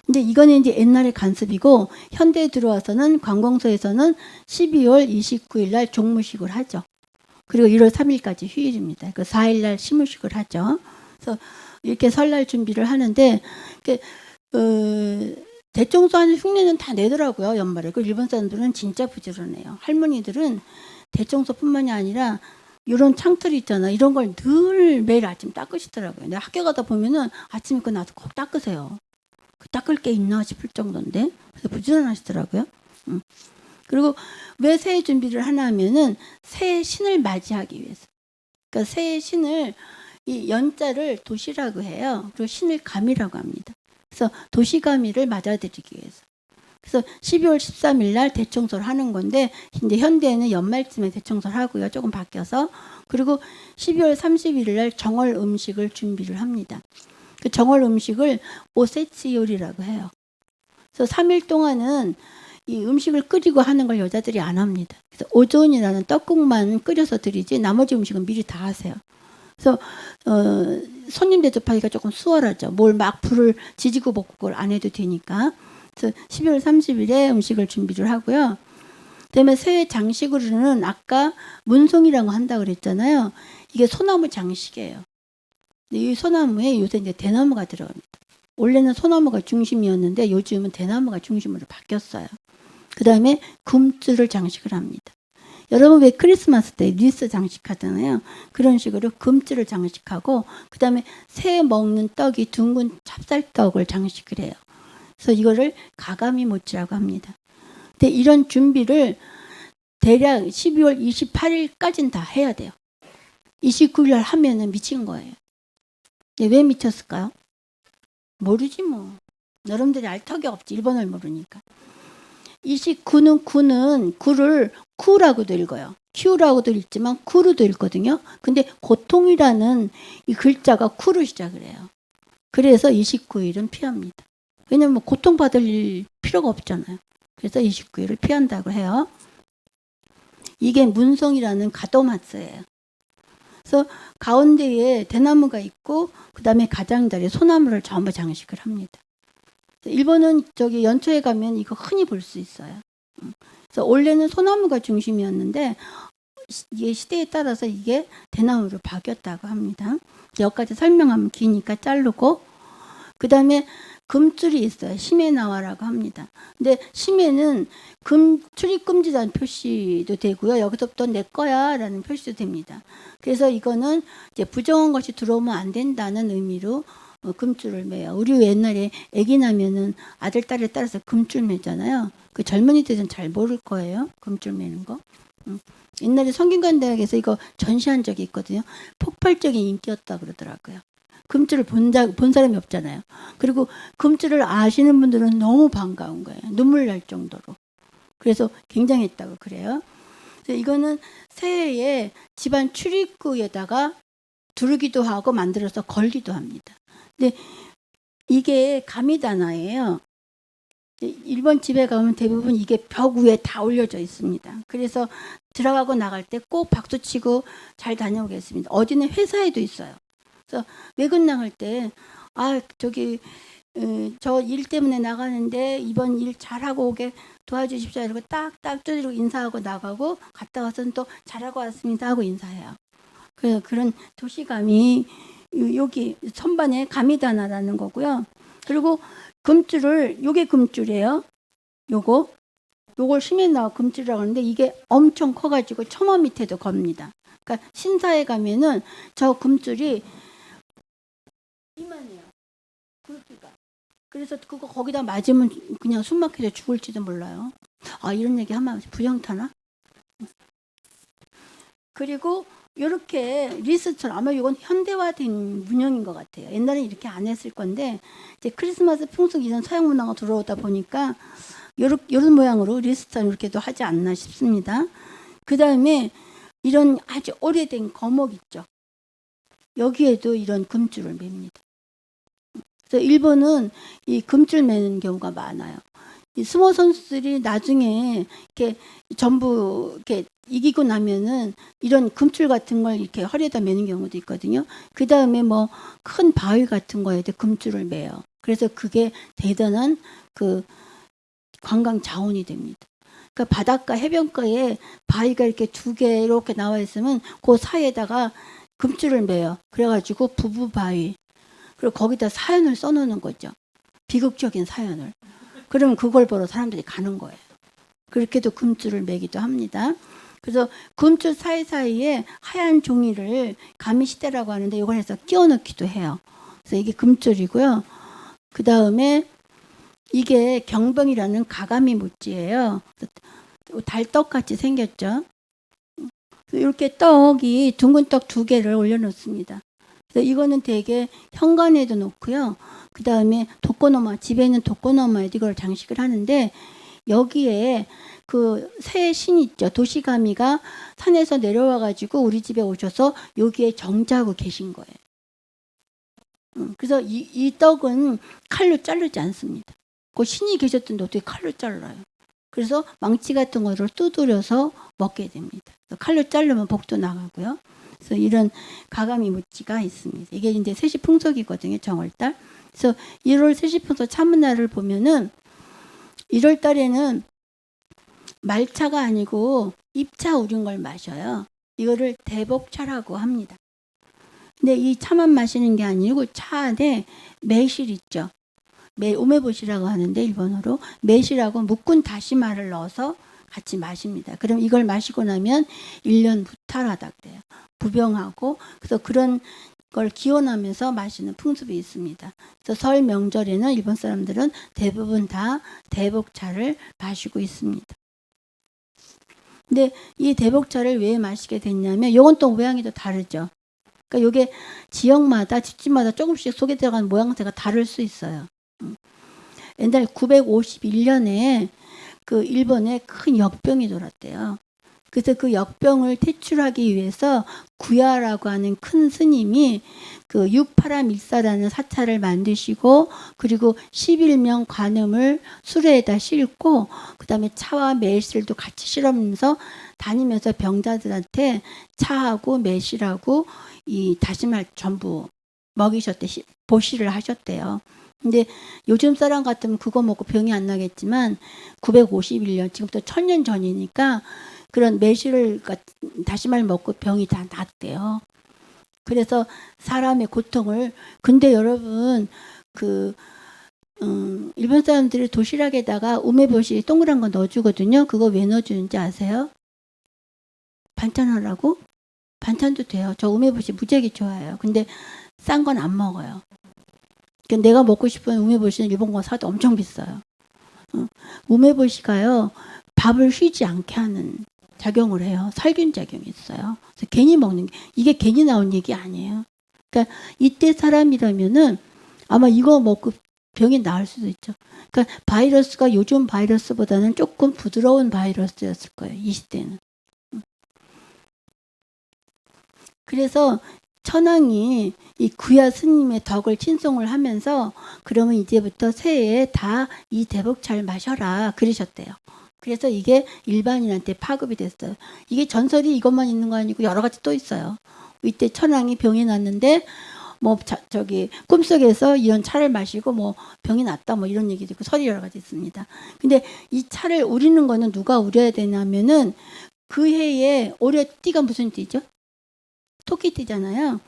근데 이거는 이제 옛날의 관습이고 현대에 들어와서는 관공서에서는 12월 29일 날 종무식을 하죠. 그리고 1월 3일까지 휴일입니다. 그 4일 날 시무식을 하죠. 그래서 이렇게 설날 준비를 하는데 대청소하는 흉내는 다 내더라고요. 연말에. 그 일본 사람들은 진짜 부지런해요. 할머니들은 대청소뿐만이 아니라 이런 창틀이 있잖아. 이런 걸 늘 매일 아침 닦으시더라고요. 근데 학교 가다 보면은 아침에 그 나서 꼭 닦으세요. 그 닦을 게 있나 싶을 정도인데. 그래서 부지런하시더라고요. 그리고 왜 새해 준비를 하나 하면은 새해 신을 맞이하기 위해서. 그러니까 새해 신을 이 연자를 도시라고 해요. 그리고 신을 감이라고 합니다. 그래서 도시감이를 맞아들이기 위해서. 그래서 12월 13일 날 대청소를 하는 건데 이제 현대에는 연말쯤에 대청소를 하고요. 조금 바뀌어서. 그리고 12월 31일 날 정월 음식을 준비를 합니다. 그 정월 음식을 오세치 요리라고 해요. 그래서 3일 동안은 이 음식을 끓이고 하는 걸 여자들이 안 합니다. 그래서 오존이라는 떡국만 끓여서 드리지 나머지 음식은 미리 다 하세요. 그래서 손님 대접하기가 조금 수월하죠. 뭘 막 불을 지지고 볶고 그걸 안 해도 되니까. 그래서 12월 30일에 음식을 준비를 하고요. 그다음에 새해 장식으로는 아까 문송이라고 한다고 그랬잖아요. 이게 소나무 장식이에요. 이 소나무에 요새 이제 대나무가 들어갑니다. 원래는 소나무가 중심이었는데 요즘은 대나무가 중심으로 바뀌었어요. 그다음에 금줄을 장식을 합니다. 여러분 왜 크리스마스 때 리스 장식하잖아요. 그런 식으로 금줄을 장식하고 그다음에 새해 먹는 떡이 둥근 찹쌀떡을 장식을 해요. 그래서 이거를 가가미 모찌라고 합니다. 근데 이런 준비를 대략 12월 28일까지는 다 해야 돼요. 29일 날 하면은 미친 거예요. 왜 미쳤을까요? 모르지 뭐. 여러분들이 알 턱이 없지. 일본어를 모르니까. 29는 구를 쿠라고도 읽어요. 큐라고도 읽지만 쿠로도 읽거든요. 근데 고통이라는 이 글자가 쿠로 시작을 해요. 그래서 29일은 피합니다. 왜냐면 고통받을 필요가 없잖아요. 그래서 29일을 피한다고 해요. 이게 문성이라는 가도마스예요. 그래서 가운데에 대나무가 있고 그 다음에 가장자리에 소나무를 전부 장식을 합니다. 일본은 저기 연초에 가면 이거 흔히 볼 수 있어요. 그래서 원래는 소나무가 중심이었는데 이게 시대에 따라서 이게 대나무로 바뀌었다고 합니다. 여기까지 설명하면 기니까 자르고 그 다음에 금줄이 있어요. 시메나와라고 합니다. 근데 시메는 출입금지라는 표시도 되고요. 여기서부터 내 거야라는 표시도 됩니다. 그래서 이거는 이제 부정한 것이 들어오면 안 된다는 의미로 금줄을 매요. 우리 옛날에 아기 나면은 아들 딸에 따라서 금줄 매잖아요. 그 젊은이들은 잘 모를 거예요. 금줄 매는 거. 옛날에 성균관대학에서 이거 전시한 적이 있거든요. 폭발적인 인기였다 그러더라고요. 금줄을 본 사람이 없잖아요. 그리고 금줄을 아시는 분들은 너무 반가운 거예요. 눈물 날 정도로. 그래서 굉장했다고 그래요. 그래서 이거는 새해에 집안 출입구에다가 두르기도 하고 만들어서 걸기도 합니다. 근데 이게 가미다나예요. 일본 집에 가면 대부분 이게 벽 위에 다 올려져 있습니다. 그래서 들어가고 나갈 때 꼭 박수 치고 잘 다녀오겠습니다. 어디는 회사에도 있어요. 그래서 외근 나갈 때 저기 저 일 때문에 나가는데 이번 일 잘하고 오게 도와주십시오. 이러고 딱딱 두드리고 인사하고 나가고 갔다 와서는 또 잘하고 왔습니다 하고 인사해요. 그래서 그런 도시감이 여기 선반에 가미다나라는 거고요. 그리고 금줄을 요게 금줄이에요. 요걸 시멘나와 금줄이라고 하는데 이게 엄청 커가지고 처마 밑에도 겁니다. 그러니까 신사에 가면은 저 금줄이 이만해요. 굵기가. 그래서 그거 거기다 맞으면 그냥 숨 막혀서 죽을지도 몰라요. 이런 얘기 하면 부정타나? 그리고 이렇게 리스트처럼 아마 이건 현대화된 문형인 것 같아요. 옛날에 이렇게 안 했을 건데 이제 크리스마스 풍습 이전 서양 문화가 들어오다 보니까 이런 모양으로 리스트처럼 이렇게도 하지 않나 싶습니다. 그 다음에 이런 아주 오래된 거목 있죠. 여기에도 이런 금줄을 맵니다. 그래서 일본은 이 금줄 매는 경우가 많아요. 이 스모 선수들이 나중에 이렇게 전부 이렇게 이기고 나면은 이런 금줄 같은 걸 이렇게 허리에다 매는 경우도 있거든요. 그 다음에 뭐 큰 바위 같은 거에도 금줄을 매요. 그래서 그게 대단한 그 관광 자원이 됩니다. 그러니까 바닷가 해변가에 바위가 이렇게 두 개 이렇게 나와 있으면 그 사이에다가 금줄을 매요. 그래가지고 부부 바위. 그리고 거기다 사연을 써놓는 거죠. 비극적인 사연을. 그러면 그걸 보러 사람들이 가는 거예요. 그렇게도 금줄을 매기도 합니다. 그래서 금줄 사이사이에 하얀 종이를 가미시대라고 하는데 이걸 해서 끼워 넣기도 해요. 그래서 이게 금줄이고요. 그 다음에 이게 경병이라는 가가미 모찌예요. 달떡같이 생겼죠. 이렇게 떡이 둥근 떡 2개를 올려놓습니다. 그래서 이거는 되게 현관에도 놓고요. 그 다음에 도코노마, 집에 있는 도코노마에도 이걸 장식을 하는데 여기에 그 새 신 있죠. 도시가미가 산에서 내려와가지고 우리 집에 오셔서 여기에 정자하고 계신 거예요. 그래서 이 떡은 칼로 자르지 않습니다. 그 신이 계셨던데 어떻게 칼로 잘라요? 그래서 망치 같은 거를 두드려서 먹게 됩니다. 칼로 자르면 복도 나가고요. 그래서 이런 가가미 모찌가 있습니다. 이게 이제 세시풍속이거든요. 정월달. 그래서 1월 세시풍속 차문화를 보면은 1월 달에는 말차가 아니고 잎차 우린 걸 마셔요. 이거를 대복차라고 합니다. 근데 이 차만 마시는 게 아니고 차 안에 매실 있죠. 우메보시라고 하는데 일본어로 매실하고 묶은 다시마를 넣어서 같이 마십니다. 그럼 이걸 마시고 나면 1년 무탈하다 그래요. 부병하고 그래서 그런 걸 기원하면서 마시는 풍습이 있습니다. 그래서 설 명절에는 일본 사람들은 대부분 다 대복차를 마시고 있습니다. 근데 이 대복차를 왜 마시게 됐냐면 이건 또 모양이 또 다르죠. 그러니까 이게 지역마다 집집마다 조금씩 속에 들어간 모양새가 다를 수 있어요. 옛날 951년에 그 일본에 큰 역병이 돌았대요. 그래서 그 역병을 퇴출하기 위해서 구야라고 하는 큰 스님이 그 육파라밀사라는 사찰을 만드시고 그리고 11명 관음을 수레에다 싣고 그 다음에 차와 매실도 같이 실으면서 다니면서 병자들한테 차하고 매실하고 이 다시마를 전부 먹이셨대, 보시를 하셨대요. 근데 요즘 사람 같으면 그거 먹고 병이 안 나겠지만 951년 지금부터 1000년 전이니까 그런 매실을 다시마를 먹고 병이 다 낫대요. 그래서 사람의 고통을 근데 여러분 일본 사람들이 도시락에다가 우메보시 동그란 거 넣어주거든요. 그거 왜 넣어주는지 아세요? 반찬하라고? 반찬도 돼요. 저 우메보시 무지하게 좋아해요. 근데 싼 건 안 먹어요. 그러니까 내가 먹고 싶은 우메보시는 일본 거 사도 엄청 비싸요. 우메보시가요 밥을 쉬지 않게 하는 작용을 해요. 살균 작용이 있어요. 그래서 괜히 먹는 게 이게 괜히 나온 얘기 아니에요. 그러니까 이때 사람이라면은 아마 이거 먹고 병이 나을 수도 있죠. 그러니까 바이러스가 요즘 바이러스보다는 조금 부드러운 바이러스였을 거예요. 이 시대는. 그래서 천황이 이 구야 스님의 덕을 친송을 하면서 그러면 이제부터 새해에 다 이 대복차를 마셔라 그러셨대요. 그래서 이게 일반인한테 파급이 됐어요. 이게 전설이 이것만 있는 거 아니고 여러 가지 또 있어요. 이때 천황이 병이 났는데 뭐 저기 꿈속에서 이런 차를 마시고 뭐 병이 났다 뭐 이런 얘기도 있고 설이 여러 가지 있습니다. 근데 이 차를 우리는 거는 누가 우려야 되냐면은 그 해에 올해 띠가 무슨 띠죠? 토끼띠잖아요.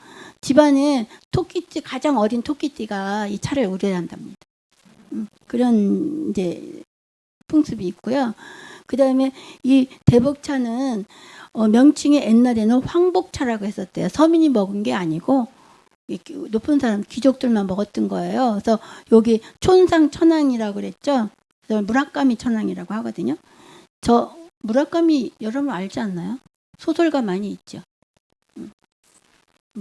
집안에 토끼띠 가장 어린 토끼띠가 이 차를 우려야 한답니다. 그런 이제 풍습이 있고요. 그 다음에 이 대복차는 명칭이 옛날에는 황복차라고 했었대요. 서민이 먹은 게 아니고 높은 사람 귀족들만 먹었던 거예요. 그래서 여기 촌상 천황이라고 그랬죠. 그래서 무라카미 천황이라고 하거든요. 저 무라카미 여러분 알지 않나요? 소설가 많이 있죠.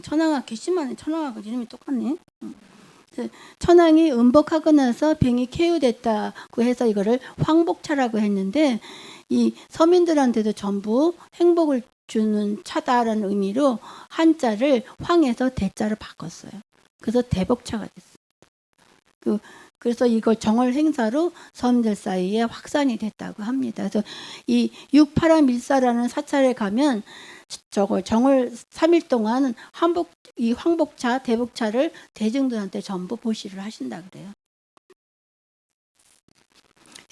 천황아 괘씸하네. 천황하고 이름이 똑같네. 천황이 음복하고 나서 병이 쾌유됐다고 해서 이거를 황복차라고 했는데 이 서민들한테도 전부 행복을 주는 차다라는 의미로 한자를 황에서 대자로 바꿨어요. 그래서 대복차가 됐어요. 그래서 이걸 정월 행사로 서민들 사이에 확산이 됐다고 합니다. 그래서 이 육파라밀사라는 사찰에 가면 저거 정월 3일 동안 이 황복차, 대복차를 대중들한테 전부 보시를 하신다 그래요.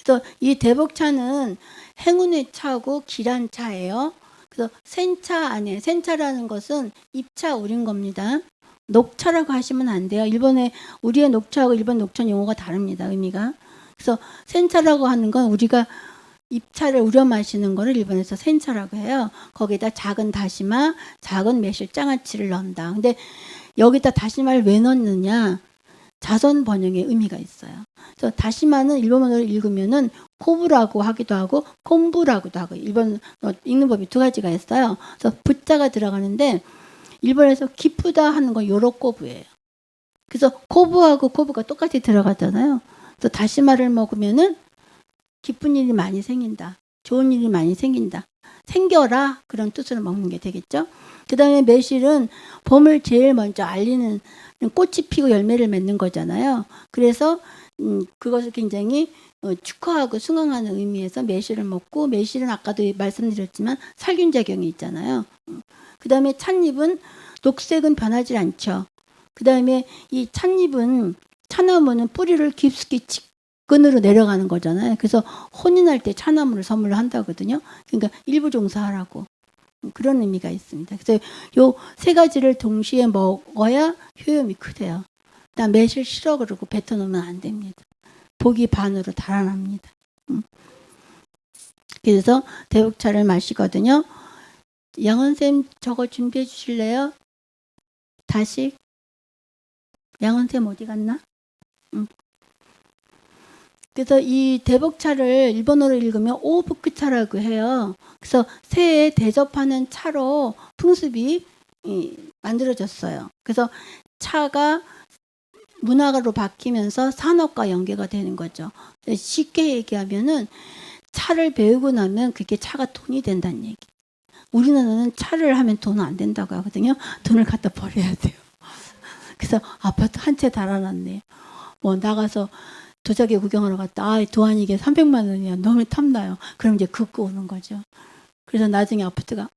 그래서 이 대복차는 행운의 차고 길한 차예요. 그래서 센차 안에 센차라는 것은 입차 우린 겁니다. 녹차라고 하시면 안 돼요. 일본의 우리의 녹차하고 일본 녹차 용어가 다릅니다. 의미가. 그래서 센차라고 하는 건 우리가 입차를 우려 마시는 거를 일본에서 센차라고 해요. 거기다 작은 다시마, 작은 매실, 장아찌를 넣는다. 근데 여기다 다시마를 왜 넣느냐? 자선 번영의 의미가 있어요. 그래서 다시마는 일본어로 읽으면은 코부라고 하기도 하고 콤부라고도 하고 일본 읽는 법이 두 가지가 있어요. 그래서 부자가 들어가는데 일본에서 기쁘다 하는 건 요로코부예요. 그래서 코부하고 코부가 똑같이 들어가잖아요. 그래서 다시마를 먹으면은 기쁜 일이 많이 생긴다. 좋은 일이 많이 생긴다. 생겨라 그런 뜻으로 먹는 게 되겠죠. 그 다음에 매실은 봄을 제일 먼저 알리는 꽃이 피고 열매를 맺는 거잖아요. 그래서 그것을 굉장히 축하하고 승강하는 의미에서 매실을 먹고 매실은 아까도 말씀드렸지만 살균작용이 있잖아요. 그 다음에 찻잎은 녹색은 변하지 않죠. 그 다음에 이 찻잎은 차나무는 뿌리를 깊숙이 끈으로 내려가는 거잖아요. 그래서 혼인할 때 차나무를 선물로 한다거든요. 그러니까 일부 종사하라고 그런 의미가 있습니다. 그래서 요 세 가지를 동시에 먹어야 효용이 크대요. 나 매실 싫어 그러고 뱉어놓으면 안 됩니다. 복이 반으로 달아납니다. 그래서 대복차를 마시거든요. 양원쌤 저거 준비해 주실래요? 다시 양원쌤 어디 갔나? 그래서 이 대복차를 일본어로 읽으면 오부크차라고 해요. 그래서 새해 대접하는 차로 풍습이 만들어졌어요. 그래서 차가 문화로 바뀌면서 산업과 연계가 되는 거죠. 쉽게 얘기하면은 차를 배우고 나면 그게 차가 돈이 된다는 얘기. 우리나라는 차를 하면 돈은 안 된다고 하거든요. 돈을 갖다 버려야 돼요. 그래서 아파트 한 채 달아놨네요. 뭐 나가서 도자기 구경하러 갔다. 도안이 이게 300만 원이야. 너무 탐나요. 그럼 이제 긋고 오는 거죠. 그래서 나중에 아파트가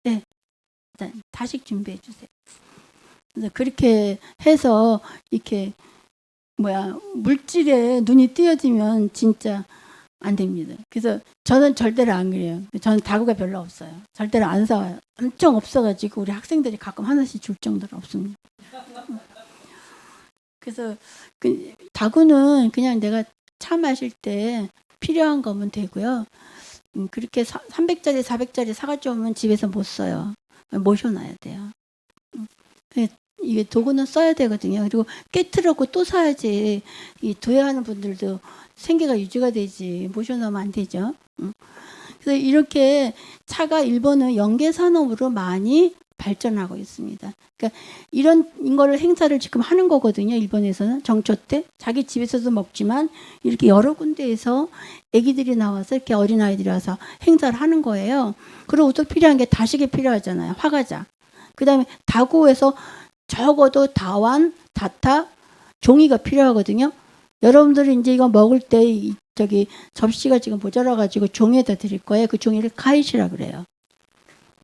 네. 일단 다식 준비해 주세요. 그래서 그렇게 해서 이렇게 물질에 눈이 띄어지면 진짜 안 됩니다. 그래서 저는 절대로 안 그래요. 저는 다구가 별로 없어요. 절대로 안 사와요. 엄청 없어가지고 우리 학생들이 가끔 하나씩 줄 정도로 없습니다. 그래서 다구는 그냥 내가 차 마실 때 필요한 거면 되고요. 그렇게 300짜리 400짜리 사가지고 오면 집에서 못 써요. 모셔놔야 돼요. 이게 도구는 써야 되거든요. 그리고 깨트려고 또 사야지. 이 도예하는 분들도 생계가 유지가 되지. 모셔놓으면 안 되죠. 그래서 이렇게 차가 일본은 연계 산업으로 많이 발전하고 있습니다. 그러니까 이런 거를 행사를 지금 하는 거거든요. 일본에서는 정초 때 자기 집에서도 먹지만 이렇게 여러 군데에서 아기들이 나와서 이렇게 어린아이들이 와서 행사를 하는 거예요. 그리고 또 필요한 게 다시게 필요하잖아요. 화과자. 그다음에 다고에서 적어도 다완, 다타, 종이가 필요하거든요. 여러분들이 이제 이거 먹을 때 저기 접시가 지금 모자라 가지고 종이에다 드릴 거예요. 그 종이를 카이시라 그래요.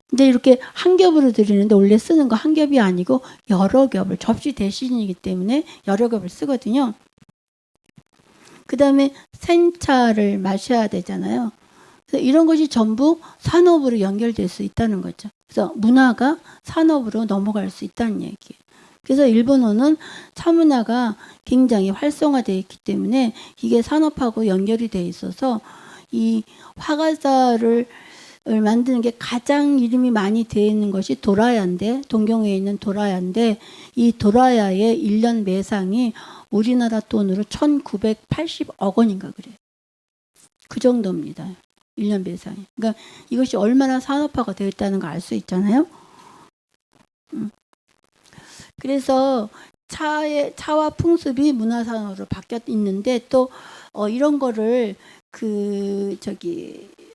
근데 이렇게 한 겹으로 드리는데 원래 쓰는 거 한 겹이 아니고 여러 겹을, 접시 대신이기 때문에 여러 겹을 쓰거든요. 그 다음에 생차를 마셔야 되잖아요. 그래서 이런 것이 전부 산업으로 연결될 수 있다는 거죠. 그래서 문화가 산업으로 넘어갈 수 있다는 얘기예요. 그래서 일본어는 차문화가 굉장히 활성화되어 있기 때문에 이게 산업하고 연결이 되어 있어서 이 화가사를 만드는 게 가장 이름이 많이 되어 있는 것이 도라야인데, 동경에 있는 도라야인데, 이 도라야의 1년 매상이 우리나라 돈으로 1980억 원인가 그래요. 그 정도입니다. 1년 매상이. 그러니까 이것이 얼마나 산업화가 되어 있다는 걸 알 수 있잖아요. 그래서 차와 풍습이 문화산업으로 바뀌어 있는데 또 이런 거를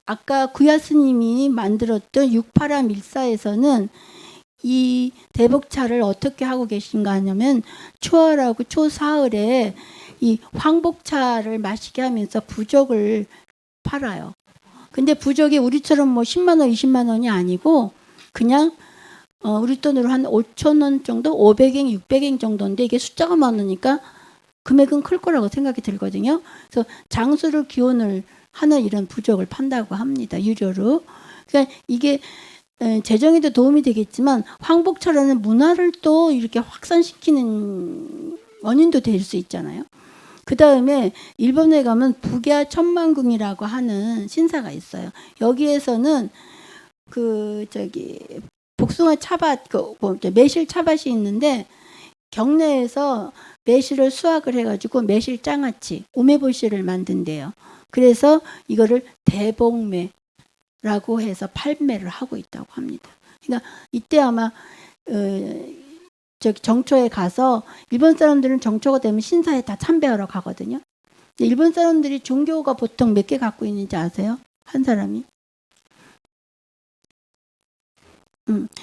아까 구야 스님이 만들었던 육파라밀사에서는 이 대복차를 어떻게 하고 계신가 하냐면 초하라고 초사흘에 이 황복차를 마시게 하면서 부적을 팔아요. 근데 부적이 우리처럼 뭐 10만 원, 20만 원이 아니고 그냥 우리 돈으로 한 5천 원 정도, 500엔, 600엔 정도인데 이게 숫자가 많으니까 금액은 클 거라고 생각이 들거든요. 그래서 장수를 기원을 하는 이런 부적을 판다고 합니다. 유료로. 그러니까 이게 재정에도 도움이 되겠지만 황복차라는 문화를 또 이렇게 확산시키는 원인도 될 수 있잖아요. 그 다음에 일본에 가면 북야 천만궁이라고 하는 신사가 있어요. 여기에서는 복숭아 차밭, 매실 차밭이 있는데 경내에서 매실을 수확을 해가지고 매실 장아찌, 우메보시를 만든대요. 그래서 이거를 대복매라고 해서 판매를 하고 있다고 합니다. 그러니까 이때 아마 정초에 가서 일본 사람들은 정초가 되면 신사에 다 참배하러 가거든요. 일본 사람들이 종교가 보통 몇 개 갖고 있는지 아세요? 한 사람이?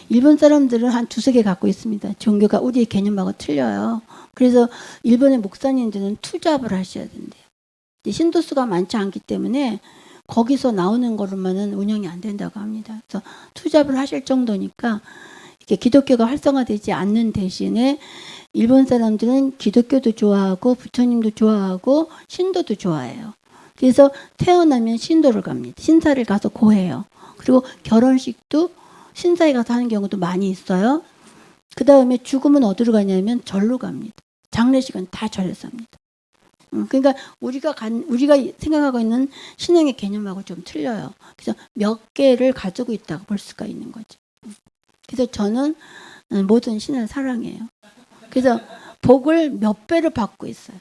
일본 사람들은 한 두세 개 갖고 있습니다. 종교가 우리의 개념하고 틀려요. 그래서 일본의 목사님들은 투잡을 하셔야 된대요. 신도수가 많지 않기 때문에 거기서 나오는 거로만은 운영이 안 된다고 합니다. 그래서 투잡을 하실 정도니까 이렇게 기독교가 활성화되지 않는 대신에 일본 사람들은 기독교도 좋아하고 부처님도 좋아하고 신도도 좋아해요. 그래서 태어나면 신도를 갑니다. 신사를 가서 고해요. 그리고 결혼식도 신사에 가서 하는 경우도 많이 있어요. 그 다음에 죽으면 어디로 가냐면 절로 갑니다. 장례식은 다 절에서 합니다. 그러니까 우리가 생각하고 있는 신앙의 개념하고 좀 틀려요. 그래서 몇 개를 가지고 있다고 볼 수가 있는 거죠. 그래서 저는 모든 신을 사랑해요. 그래서 복을 몇 배를 받고 있어요.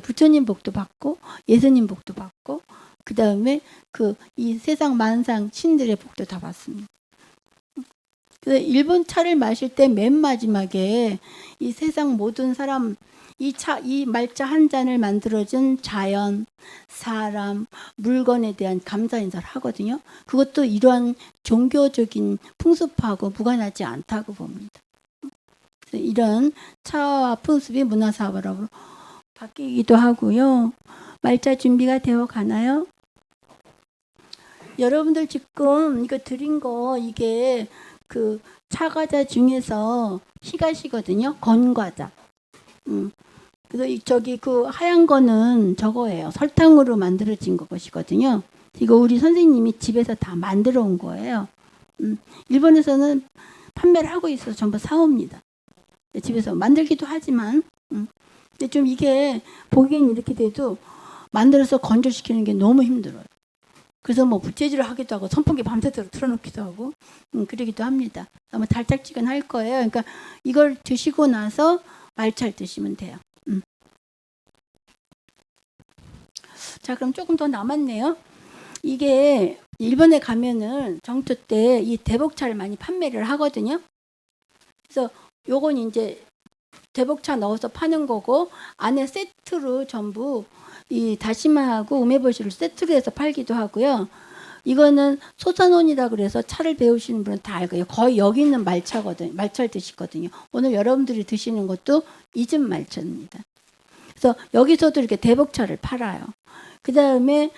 부처님 복도 받고 예수님 복도 받고 그 다음에 이 세상 만상 신들의 복도 다 받습니다. 그래서 일본 차를 마실 때 맨 마지막에 이 세상 모든 사람 이 말차 한 잔을 만들어준 자연, 사람, 물건에 대한 감사 인사를 하거든요. 그것도 이러한 종교적인 풍습하고 무관하지 않다고 봅니다. 이런 차와 풍습이 문화사업으로 바뀌기도 하고요. 말차 준비가 되어 가나요? 여러분들 지금 이거 드린 거 이게 차과자 중에서 희가시거든요. 건과자. 그래서 하얀 거는 저거예요. 설탕으로 만들어진 것이거든요. 이거 우리 선생님이 집에서 다 만들어 온 거예요. 일본에서는 판매를 하고 있어서 전부 사옵니다. 집에서 만들기도 하지만, 근데 좀 이게 보기엔 이렇게 돼도 만들어서 건조시키는 게 너무 힘들어요. 그래서 뭐 부채질을 하기도 하고 선풍기 밤새도록 틀어놓기도 하고 그러기도 합니다. 아마 달짝지근할 거예요. 그러니까 이걸 드시고 나서 말차를 드시면 돼요. 자, 그럼 조금 더 남았네요. 이게 일본에 가면은 정초 때 이 대복차를 많이 판매를 하거든요. 그래서 요건 이제 대복차 넣어서 파는 거고 안에 세트로 전부 이 다시마하고 우메보시를 세트로 해서 팔기도 하고요. 이거는 소산원이라 그래서 차를 배우시는 분은 다 알고요. 거의 여기 있는 말차거든요. 말차를 드시거든요. 오늘 여러분들이 드시는 것도 이 집 말차입니다. 그래서 여기서도 이렇게 대복차를 팔아요. 그 다음에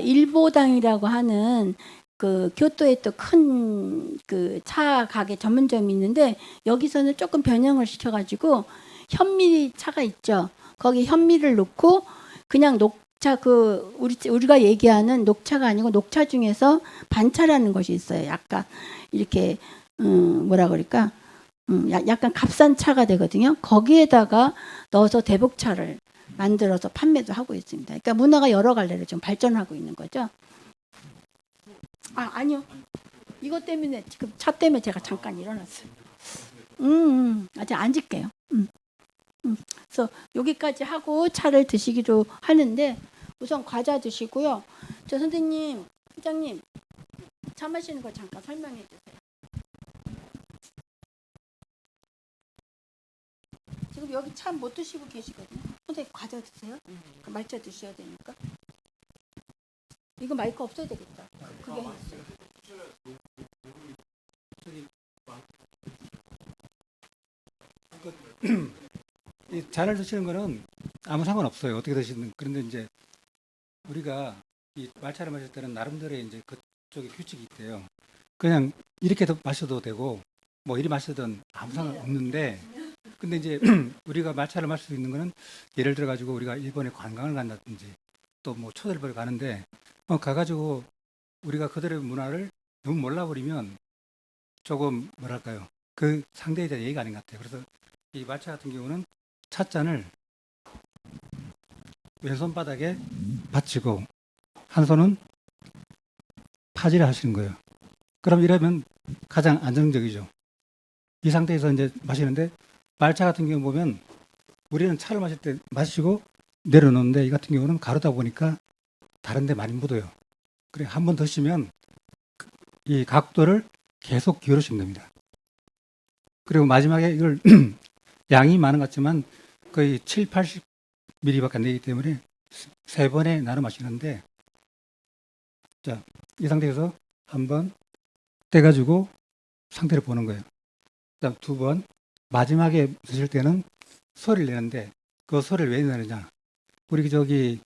일보당이라고 하는 그 교토에 또 큰 그 차 가게 전문점이 있는데 여기서는 조금 변형을 시켜가지고 현미 차가 있죠. 거기 현미를 넣고 그냥 녹차 그 우리가 얘기하는 녹차가 아니고 녹차 중에서 반차라는 것이 있어요. 약간 이렇게 뭐라 그럴까? 약간 값싼 차가 되거든요. 거기에다가 넣어서 대복차를 만들어서 판매도 하고 있습니다. 그러니까 문화가 여러 갈래로 좀 발전하고 있는 거죠. 아니요. 이것 때문에 지금 차 때문에 제가 잠깐 일어났어요. 아직 앉을게요. 그래서 여기까지 하고 차를 드시기로 하는데 우선 과자 드시고요. 저 선생님, 회장님 차 마시는 거 잠깐 설명해 주세요. 지금 여기 차 못 드시고 계시거든요. 선생님 과자 드세요? 말차 드셔야 되니까. 이거 마이크 없어야 되겠다. 그게 있어요. 이 잔을 드시는 거는 아무 상관없어요. 어떻게 드시든. 그런데 이제 우리가 이 말차를 마실 때는 나름대로의 이제 그쪽에 규칙이 있대요. 그냥 이렇게 마셔도 되고 뭐 이리 마시든 아무 상관없는데 근데 이제 우리가 말차를 마실 수 있는 거는 예를 들어 가지고 우리가 일본에 관광을 간다든지 또 뭐 초대를 보러 가는데 가가지고 우리가 그들의 문화를 너무 몰라버리면 조금 뭐랄까요 그 상대에 대한 예의가 아닌 것 같아요. 그래서 이 말차 같은 경우는 찻잔을 왼손 바닥에 받치고 한 손은 파지를 하시는 거예요. 그럼 이러면 가장 안정적이죠. 이 상태에서 이제 마시는데 말차 같은 경우 보면 우리는 차를 마실 때 마시고 내려놓는데 이 같은 경우는 가르다 보니까 다른데 많이 묻어요. 그래 한 번 드시면 이 각도를 계속 기울이시면 됩니다. 그리고 마지막에 이걸 양이 많은 것 같지만 거의 7, 80ml밖에 안 되기 때문에 세 번에 나눠 마시는데 자, 이 상태에서 한번 떼가지고 상태를 보는 거예요. 그다음 두 번 마지막에 드실 때는 소리를 내는데 그 소리를 왜 내느냐? 우리 저기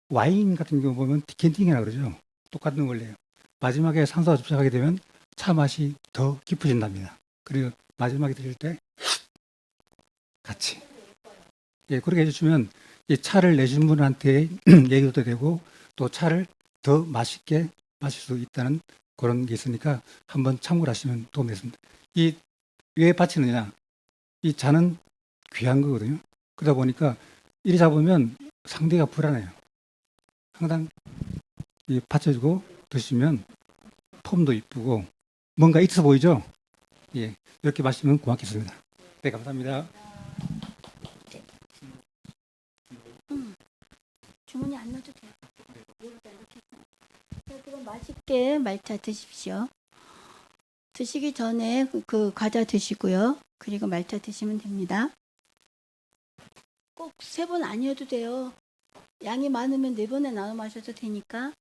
와인 같은 경우 보면 디켄팅이라 그러죠. 똑같은 원리예요. 마지막에 산소가 접촉하게 되면 차 맛이 더 깊어진답니다. 그리고 마지막에 드실 때 같이 그렇게 해주시면 이 차를 내신 분한테 얘기도 되고 또 차를 더 맛있게 마실 수 있다는 그런 게 있으니까 한번 참고를 하시면 도움이 됐습니다. 이 왜 바치느냐? 이 잔은 귀한 거거든요. 그러다 보니까 이리 잡으면 상대가 불안해요. 항상 이 받쳐주고 드시면 폼도 이쁘고 뭔가 있어 보이죠? 예, 이렇게 마시면 고맙겠습니다. 네, 감사합니다. 주문이 안 넣어도 돼요. 그럼 맛있게 말차 드십시오. 드시기 전에 그 과자 드시고요. 그리고 말차 드시면 됩니다. 꼭 세 번 아니어도 돼요. 양이 많으면 네 번에 나눠 마셔도 되니까.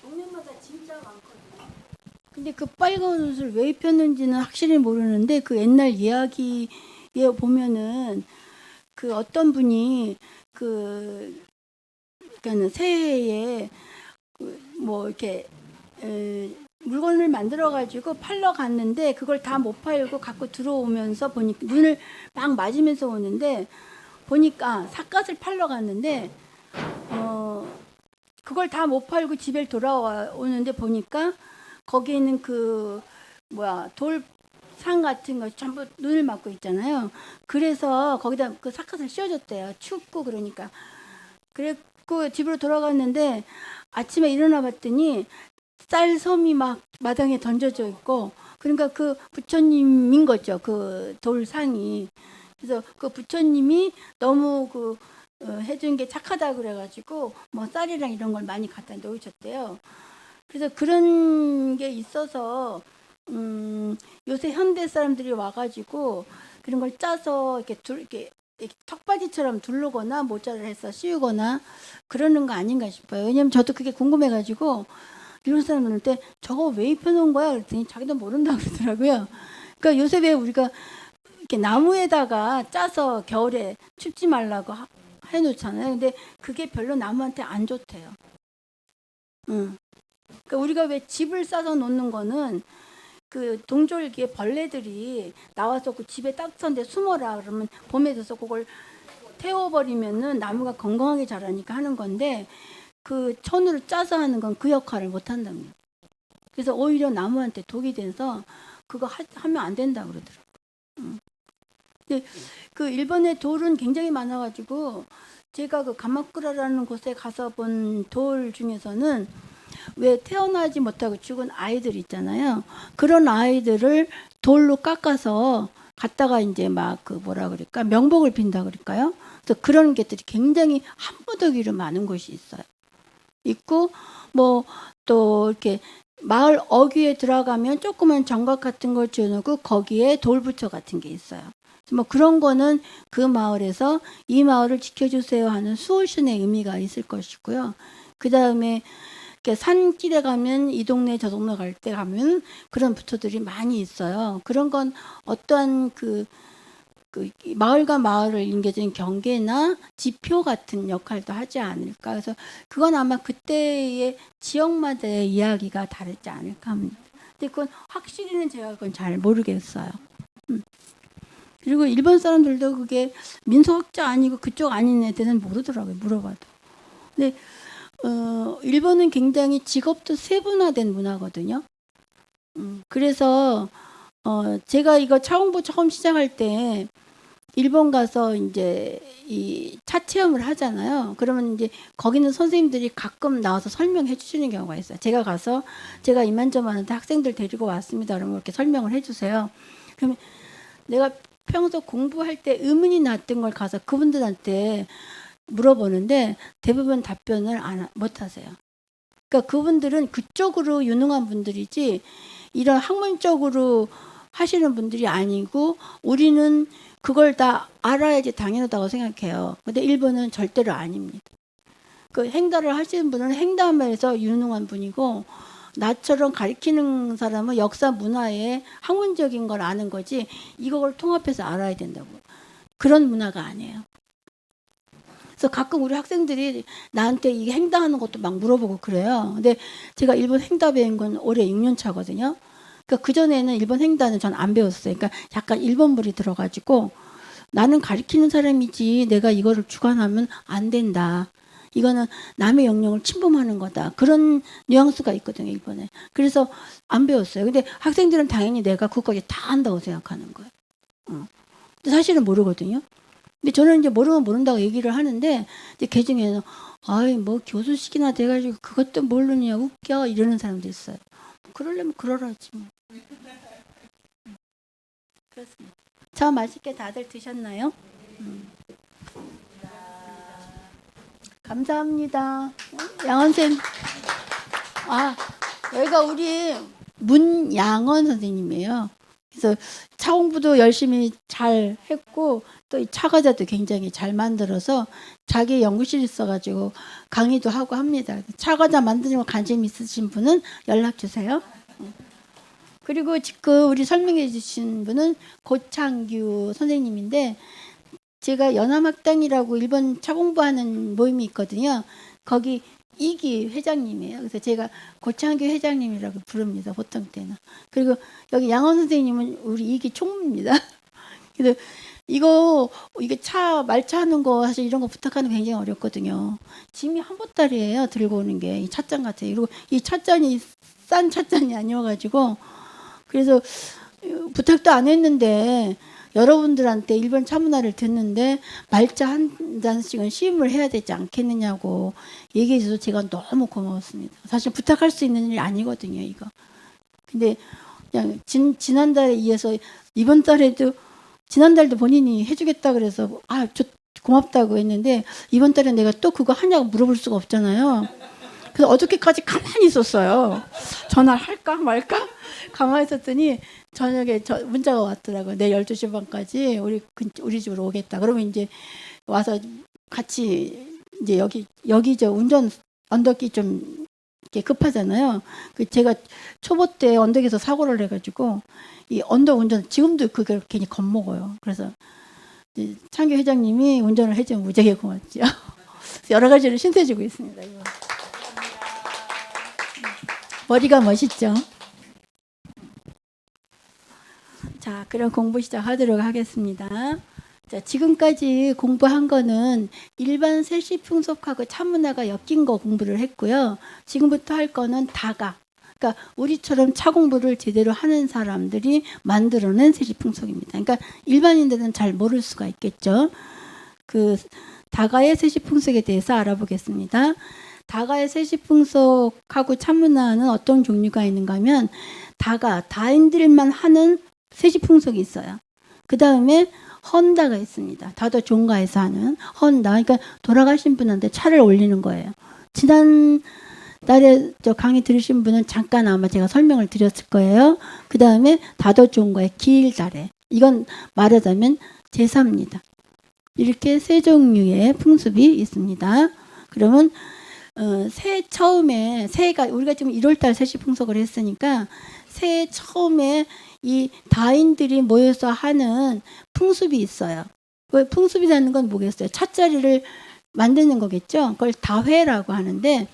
동네마다 진짜 많거든요. 근데 그 빨간 옷을 왜 입혔는지는 확실히 모르는데 그 옛날 이야기에 보면은 그 어떤 분이 그러니까는 새해에 뭐 이렇게 물건을 만들어 가지고 팔러 갔는데 그걸 다 못 팔고 갖고 들어오면서 보니까 눈을 막 맞으면서 오는데 보니까 삿갓을 팔러 갔는데 그걸 다 못 팔고 집에 돌아오는데 보니까 거기에 있는 그 돌상 같은 거 전부 눈을 맞고 있잖아요. 그래서 거기다 그 삿갓을 씌워줬대요. 춥고 그러니까. 그랬고 집으로 돌아갔는데 아침에 일어나 봤더니 쌀 섬이 막 마당에 던져져 있고, 그러니까 그 부처님인 거죠. 그 돌상이. 그래서 그 부처님이 너무 해준 게 착하다 그래가지고 뭐 쌀이랑 이런 걸 많이 갖다 놓으셨대요. 그래서 그런 게 있어서 요새 현대 사람들이 와가지고 그런 걸 짜서 이렇게 턱받이처럼 두르거나 모자를 해서 씌우거나 그러는 거 아닌가 싶어요. 왜냐면 저도 그게 궁금해가지고 이런 사람들한테 저거 왜 입혀놓은 거야? 그랬더니 자기도 모른다고 그러더라고요. 그러니까 요새 왜 우리가 이렇게 나무에다가 짜서 겨울에 춥지 말라고 해놓잖아요. 근데 그게 별로 나무한테 안 좋대요. 그러니까 우리가 왜 집을 싸서 놓는 거는 그 동졸기에 벌레들이 나와서 그 집에 딱선데 숨어라 그러면 봄에 돼서 그걸 태워버리면은 나무가 건강하게 자라니까 하는 건데 그 천으로 짜서 하는 건 그 역할을 못 한답니다. 그래서 오히려 나무한테 독이 돼서 그거 하면 안 된다 그러더라고요. 근데 그 일본의 돌은 굉장히 많아가지고 제가 그 가마쿠라라는 곳에 가서 본 돌 중에서는 왜 태어나지 못하고 죽은 아이들 있잖아요. 그런 아이들을 돌로 깎아서 갖다가 이제 막 뭐라 그럴까 명복을 빈다 그럴까요? 그래서 그런 것들이 굉장히 한 무더기로 많은 곳이 있어요. 있고 뭐 또 이렇게 마을 어귀에 들어가면 조그만 정각 같은 걸 지어놓고 거기에 돌부처 같은 게 있어요. 뭐 그런 거는 그 마을에서 이 마을을 지켜주세요 하는 수호신의 의미가 있을 것이고요. 그 다음에 산길에 가면 이 동네 저 동네 갈 때 가면 그런 부처들이 많이 있어요. 그런 건 어떠한 그 마을과 마을을 잇는 경계나 지표 같은 역할도 하지 않을까. 그래서 그건 아마 그때의 지역마다의 이야기가 다르지 않을까 합니다. 근데 그건 확실히는 제가 그건 잘 모르겠어요. 그리고 일본 사람들도 그게 민속학자 아니고 그쪽 아닌 애들은 모르더라고요. 물어봐도. 근데 일본은 굉장히 직업도 세분화된 문화거든요. 그래서 제가 이거 차공부 처음 시작할 때 일본 가서 이제 이 차 체험을 하잖아요. 그러면 이제 거기는 선생님들이 가끔 나와서 설명해 주시는 경우가 있어요. 제가 가서 제가 이만저만한데 학생들 데리고 왔습니다. 그러면 이렇게 설명을 해 주세요. 그러면 내가 평소 공부할 때 의문이 났던 걸 가서 그분들한테 물어보는데 대부분 답변을 못 하세요. 그러니까 그분들은 그쪽으로 유능한 분들이지 이런 학문적으로 하시는 분들이 아니고 우리는 그걸 다 알아야지 당연하다고 생각해요. 근데 일본은 절대로 아닙니다. 그 행다를 하시는 분은 행다면서 유능한 분이고 나처럼 가르치는 사람은 역사 문화에 학문적인 걸 아는 거지 이걸 통합해서 알아야 된다고. 그런 문화가 아니에요. 그래서 가끔 우리 학생들이 나한테 이게 행다하는 것도 막 물어보고 그래요. 근데 제가 일본 행다 배운 건 올해 6년 차거든요. 그러니까 그전에는 일본 행다는 전 안 배웠어요. 그러니까 약간 일본물이 들어가지고 나는 가르치는 사람이지 내가 이거를 주관하면 안 된다. 이거는 남의 영역을 침범하는 거다. 그런 뉘앙스가 있거든요, 일본에. 그래서 안 배웠어요. 근데 학생들은 당연히 내가 그거까지 다 안다고 생각하는 거예요. 근데 사실은 모르거든요. 근데 저는 이제 모르면 모른다고 얘기를 하는데 이제 그 중에는 아이 뭐 교수식이나 돼가지고 그것도 모르냐 웃겨 이러는 사람도 있어요. 그러려면 그러라지 뭐. 그렇습니다. 저 맛있게 다들 드셨나요? 감사합니다. 양원쌤. 여기가 우리 문양원 선생님이에요. 그래서 차 공부도 열심히 잘 했고 또 이 차과자도 굉장히 잘 만들어서 자기 연구실 있어가지고 강의도 하고 합니다. 차과자 만드는 거 관심 있으신 분은 연락 주세요. 그리고 지금 우리 설명해 주신 분은 고창규 선생님인데 제가 연암학당이라고 일본 차 공부하는 모임이 있거든요. 거기 이기 회장님이에요. 그래서 제가 고창규 회장님이라고 부릅니다. 보통 때는. 그리고 여기 양원 선생님은 우리 이기 총무입니다. 그래서 이게 말차 하는 거 사실 이런 거 부탁하는 거 굉장히 어렵거든요. 짐이 한 보따리예요. 들고 오는 게 이 찻잔 같아요. 그리고 이 찻잔이 싼 찻잔이 아니어가지고 그래서 부탁도 안 했는데 여러분들한테 일본 차문화를 듣는데 말차 한 잔씩은 시음을 해야 되지 않겠느냐고 얘기해 줘서 제가 너무 고마웠습니다. 사실 부탁할 수 있는 일이 아니거든요, 이거. 근데 그냥 지난달에 이어서 이번 달에도 지난달도 본인이 해주겠다 그래서 저 고맙다고 했는데 이번 달에 내가 또 그거 하냐고 물어볼 수가 없잖아요. 그래서 어저께까지 가만히 있었어요. 전화를 할까 말까 가만히 있었더니 저녁에 문자가 왔더라고요. 내일 12시 반까지 우리 집으로 오겠다. 그러면 이제 와서 같이 이제 여기 저 운전 언덕이 좀 이렇게 급하잖아요. 제가 초보 때 언덕에서 사고를 해가지고 이 언덕 운전 지금도 그걸 괜히 겁먹어요. 그래서 창규 회장님이 운전을 해주면 무지하게 고맙죠. 여러 가지를 신세지고 있습니다. 이거. 머리가 멋있죠. 자, 그럼 공부 시작하도록 하겠습니다. 자, 지금까지 공부한 거는 일반 세시풍속하고 차문화가 엮인 거 공부를 했고요. 지금부터 할 거는 다가. 그러니까 우리처럼 차 공부를 제대로 하는 사람들이 만들어낸 세시풍속입니다. 그러니까 일반인들은 잘 모를 수가 있겠죠. 그 다가의 세시풍속에 대해서 알아보겠습니다. 다가의 세시풍속하고 차문화는 어떤 종류가 있는가 하면 다인들만 하는 세시풍속이 있어요. 그 다음에 헌다가 있습니다. 다도 종가에서 하는 헌다. 그러니까 돌아가신 분한테 차를 올리는 거예요. 지난달에 저 강의 들으신 분은 잠깐 아마 제가 설명을 드렸을 거예요. 그 다음에 다도 종가의 기일달에. 이건 말하자면 제사입니다. 이렇게 세 종류의 풍습이 있습니다. 그러면 새해가 우리가 지금 1월달 세시풍속을 했으니까 새해 처음에 이 다인들이 모여서 하는 풍습이 있어요. 그 풍습이라는 건 뭐겠어요? 찻자리를 만드는 거겠죠. 그걸 다회라고 하는데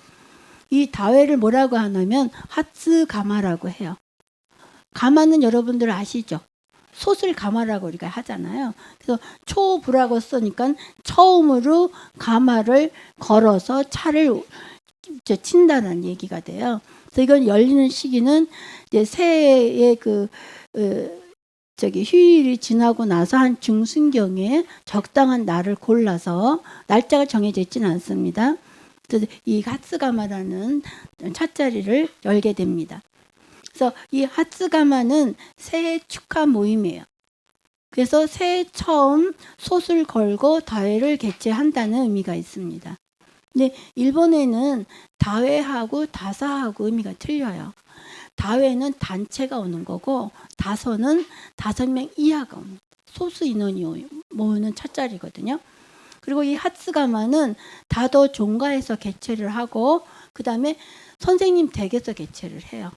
이 다회를 뭐라고 하냐면 하츠가마라고 해요. 가마는 여러분들 아시죠? 솥을 가마라고 우리가 하잖아요. 그래서 초부라고 쓰니까 처음으로 가마를 걸어서 차를 친다는 얘기가 돼요. 그래서 이건 열리는 시기는 이제 새해의 휴일이 지나고 나서 한 중순경에 적당한 날을 골라서 날짜가 정해져 있지는 않습니다. 그래서 이 하츠가마라는 찻자리를 열게 됩니다. 그래서 이 하츠가마는 새해 축하 모임이에요. 그래서 새해 처음 솥을 걸고 다회를 개최한다는 의미가 있습니다. 근데 일본에는 다회하고 다사하고 의미가 틀려요. 다회는 단체가 오는 거고 다서는 5명 이하가 오는 소수 인원이 모으는 찻자리거든요. 그리고 이 하츠가마는 다도 종가에서 개최를 하고 그 다음에 선생님 댁에서 개최를 해요.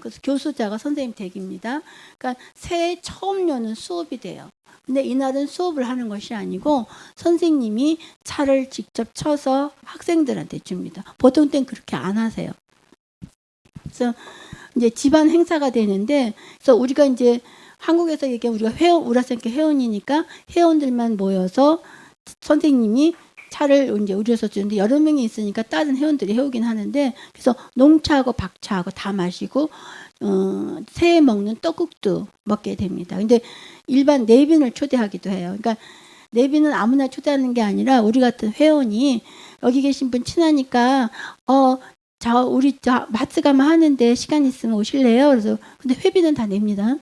그래서 교수자가 선생님 댁입니다. 그러니까 새해 처음 여는 수업이 돼요. 근데 이날은 수업을 하는 것이 아니고 선생님이 차를 직접 쳐서 학생들한테 줍니다. 보통 땐 그렇게 안 하세요. 그래서 이제 집안 행사가 되는데, 그래서 우리가 이제 한국에서 얘기하면 우리가 우라센케 회원이니까 회원들만 모여서 선생님이 차를 이제 우려서 주는데 여러 명이 있으니까 다른 회원들이 해오긴 하는데, 그래서 농차하고 박차하고 다 마시고 새해 먹는 떡국도 먹게 됩니다. 근데 일반 내빈을 초대하기도 해요. 그러니까 내빈은 아무나 초대하는 게 아니라 우리 같은 회원이 여기 계신 분 친하니까 우리 마츠가마 하는데 시간 있으면 오실래요? 그래서 근데 회비는 다 냅니다.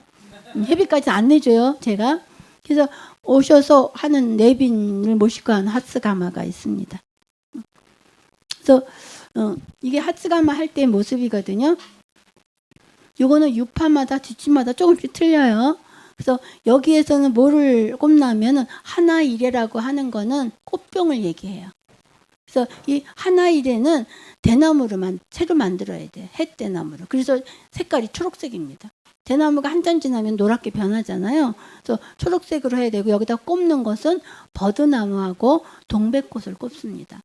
회비까지 안 내줘요, 제가. 그래서 오셔서 하는 내빈을 모시고 하는 하츠가마가 있습니다. 그래서 이게 하츠가마 할 때 모습이거든요. 요거는 유파마다 뒷집마다 조금씩 틀려요. 그래서 여기에서는 뭐를 꼽냐면은 하나이레라고 하는 거는 꽃병을 얘기해요. 그래서 이 하나이레는 대나무로 새로 만들어야 돼. 햇대나무로. 그래서 색깔이 초록색입니다. 대나무가 한 장 지나면 노랗게 변하잖아요. 그래서 초록색으로 해야 되고 여기다 꼽는 것은 버드나무하고 동백꽃을 꼽습니다.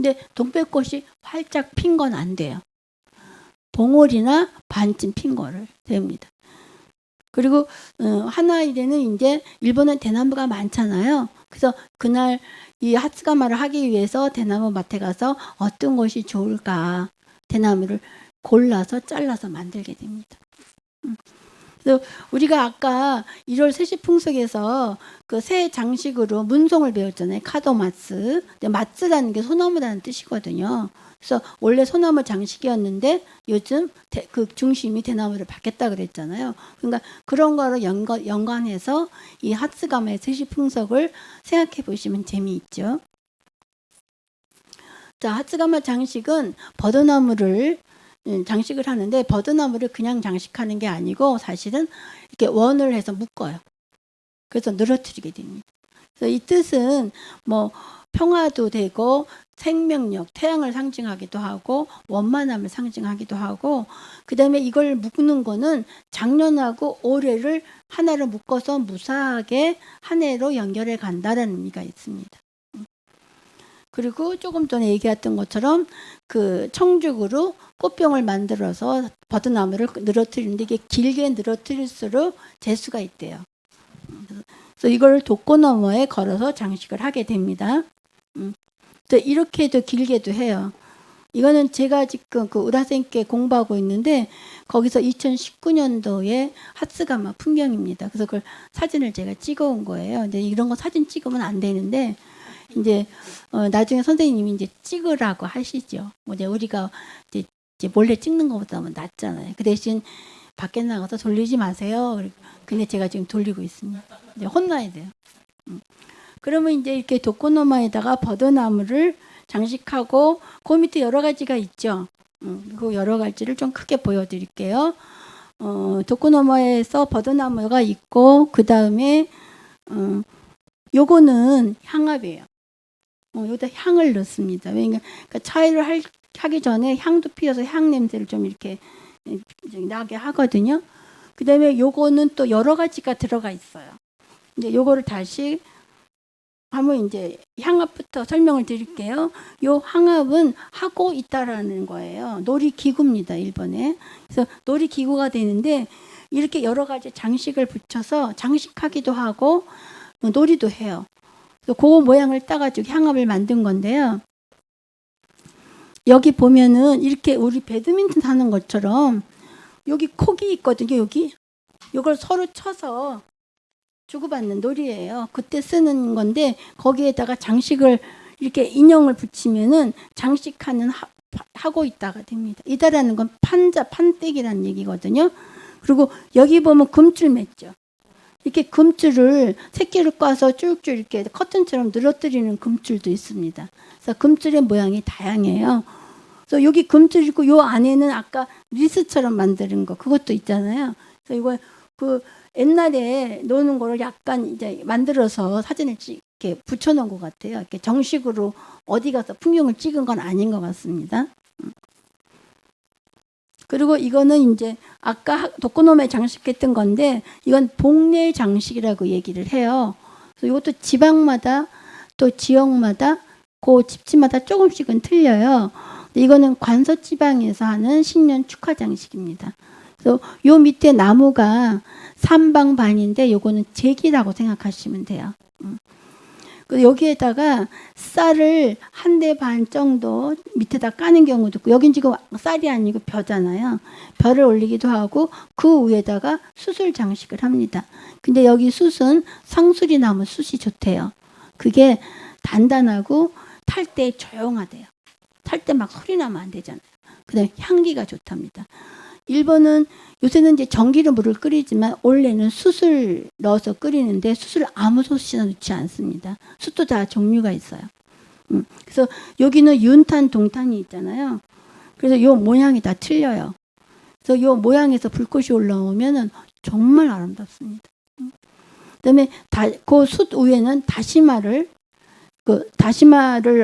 근데 동백꽃이 활짝 핀 건 안 돼요. 봉오리나 반쯤 핀 거를 됩니다. 그리고 하나일에는 이제 일본은 대나무가 많잖아요. 그래서 그날 이 하츠가마를 하기 위해서 대나무 밭에 가서 어떤 것이 좋을까 대나무를 골라서 잘라서 만들게 됩니다. 그래서 우리가 아까 1월 세시풍속에서 그 새 장식으로 문송을 배웠잖아요. 카도마츠. 마츠라는 게 소나무라는 뜻이거든요. 그래서 원래 소나무 장식이었는데 요즘 그 중심이 대나무를 받겠다 그랬잖아요. 그러니까 그런 거로 연관해서 이 하츠가마의 세시풍속을 생각해 보시면 재미있죠. 자, 하츠가마 장식은 버드나무를 장식을 하는데 버드나무를 그냥 장식하는 게 아니고 사실은 이렇게 원을 해서 묶어요. 그래서 늘어뜨리게 됩니다. 그래서 이 뜻은 뭐 평화도 되고 생명력, 태양을 상징하기도 하고 원만함을 상징하기도 하고 그 다음에 이걸 묶는 거는 작년하고 올해를 하나로 묶어서 무사하게 한 해로 연결해 간다라는 의미가 있습니다. 그리고 조금 전에 얘기했던 것처럼 그 청죽으로 꽃병을 만들어서 버드나무를 늘어뜨리는데 이게 길게 늘어뜨릴수록 재수가 있대요. 그래서 이걸 독고너머에 걸어서 장식을 하게 됩니다. 또 이렇게도 길게도 해요. 이거는 제가 지금 그 우라센께 공부하고 있는데 거기서 2019년도에 하츠가마 풍경입니다. 그래서 그걸 사진을 제가 찍어온 거예요. 근데 이런 거 사진 찍으면 안 되는데 이제 나중에 선생님이 이제 찍으라고 하시죠. 이제 우리가 이제 몰래 찍는 것보다는 낫잖아요. 그 대신 밖에 나가서 돌리지 마세요. 근데 제가 지금 돌리고 있습니다. 이제 혼나야 돼요. 그러면 이제 이렇게 독고노마에다가 버드나무를 장식하고 그 밑에 여러 가지가 있죠. 그 여러 가지를 좀 크게 보여드릴게요. 독고노마에서 버드나무가 있고 그 다음에 요거는 향합이에요. 여기다 향을 넣습니다. 왜냐면 그러니까 차이를 하기 전에 향도 피워서 향 냄새를 좀 이렇게 나게 하거든요. 그 다음에 요거는 또 여러 가지가 들어가 있어요. 이제 요거를 다시 한번 이제 향합부터 설명을 드릴게요. 요 향합은 하고 있다라는 거예요. 놀이기구입니다. 일본에. 그래서 놀이기구가 되는데 이렇게 여러 가지 장식을 붙여서 장식하기도 하고 놀이도 해요. 그래서 그 모양을 따가지고 향합을 만든 건데요. 여기 보면은 이렇게 우리 배드민턴 하는 것처럼 여기 콕이 있거든요. 여기 이걸 서로 쳐서 주고받는 놀이예요. 그때 쓰는 건데 거기에다가 장식을 이렇게 인형을 붙이면은 장식하는 하고 있다가 됩니다. 이다라는 건 판때기라는 얘기거든요. 그리고 여기 보면 금줄 맺죠. 이렇게 금줄을 새끼를 꽈서 쭉쭉 이렇게 커튼처럼 늘어뜨리는 금줄도 있습니다. 그래서 금줄의 모양이 다양해요. 그래서 여기 금줄 있고 요 안에는 아까 리스처럼 만드는 거 그것도 있잖아요. 그래서 이거 그 옛날에 노는 거를 약간 이제 만들어서 사진을 이렇게 붙여놓은 것 같아요. 이렇게 정식으로 어디 가서 풍경을 찍은 건 아닌 것 같습니다. 그리고 이거는 이제 아까 독고노마에 장식했던 건데 이건 복례 장식이라고 얘기를 해요. 그래서 이것도 지방마다 또 지역마다 그 집집마다 조금씩은 틀려요. 이거는 관서지방에서 하는 신년 축하 장식입니다. 그래서 요 밑에 나무가 삼방반인데 요거는 제기라고 생각하시면 돼요. 여기에다가 쌀을 한 대 반 정도 밑에다 까는 경우도 있고 여긴 지금 쌀이 아니고 벼잖아요. 벼를 올리기도 하고 그 위에다가 숯을 장식을 합니다. 근데 여기 숯은 상수리 나무 숯이 좋대요. 그게 단단하고 탈 때 조용하대요. 탈 때 막 소리 나면 안 되잖아요. 그다음에 향기가 좋답니다. 일본은 요새는 이제 전기로 물을 끓이지만 원래는 숯을 넣어서 끓이는데 숯을 아무 솥이나 넣지 않습니다. 숯도 다 종류가 있어요. 그래서 여기는 윤탄, 동탄이 있잖아요. 그래서 요 모양이 다 틀려요. 그래서 요 모양에서 불꽃이 올라오면은 정말 아름답습니다. 그다음에 그 숯 위에는 다시마를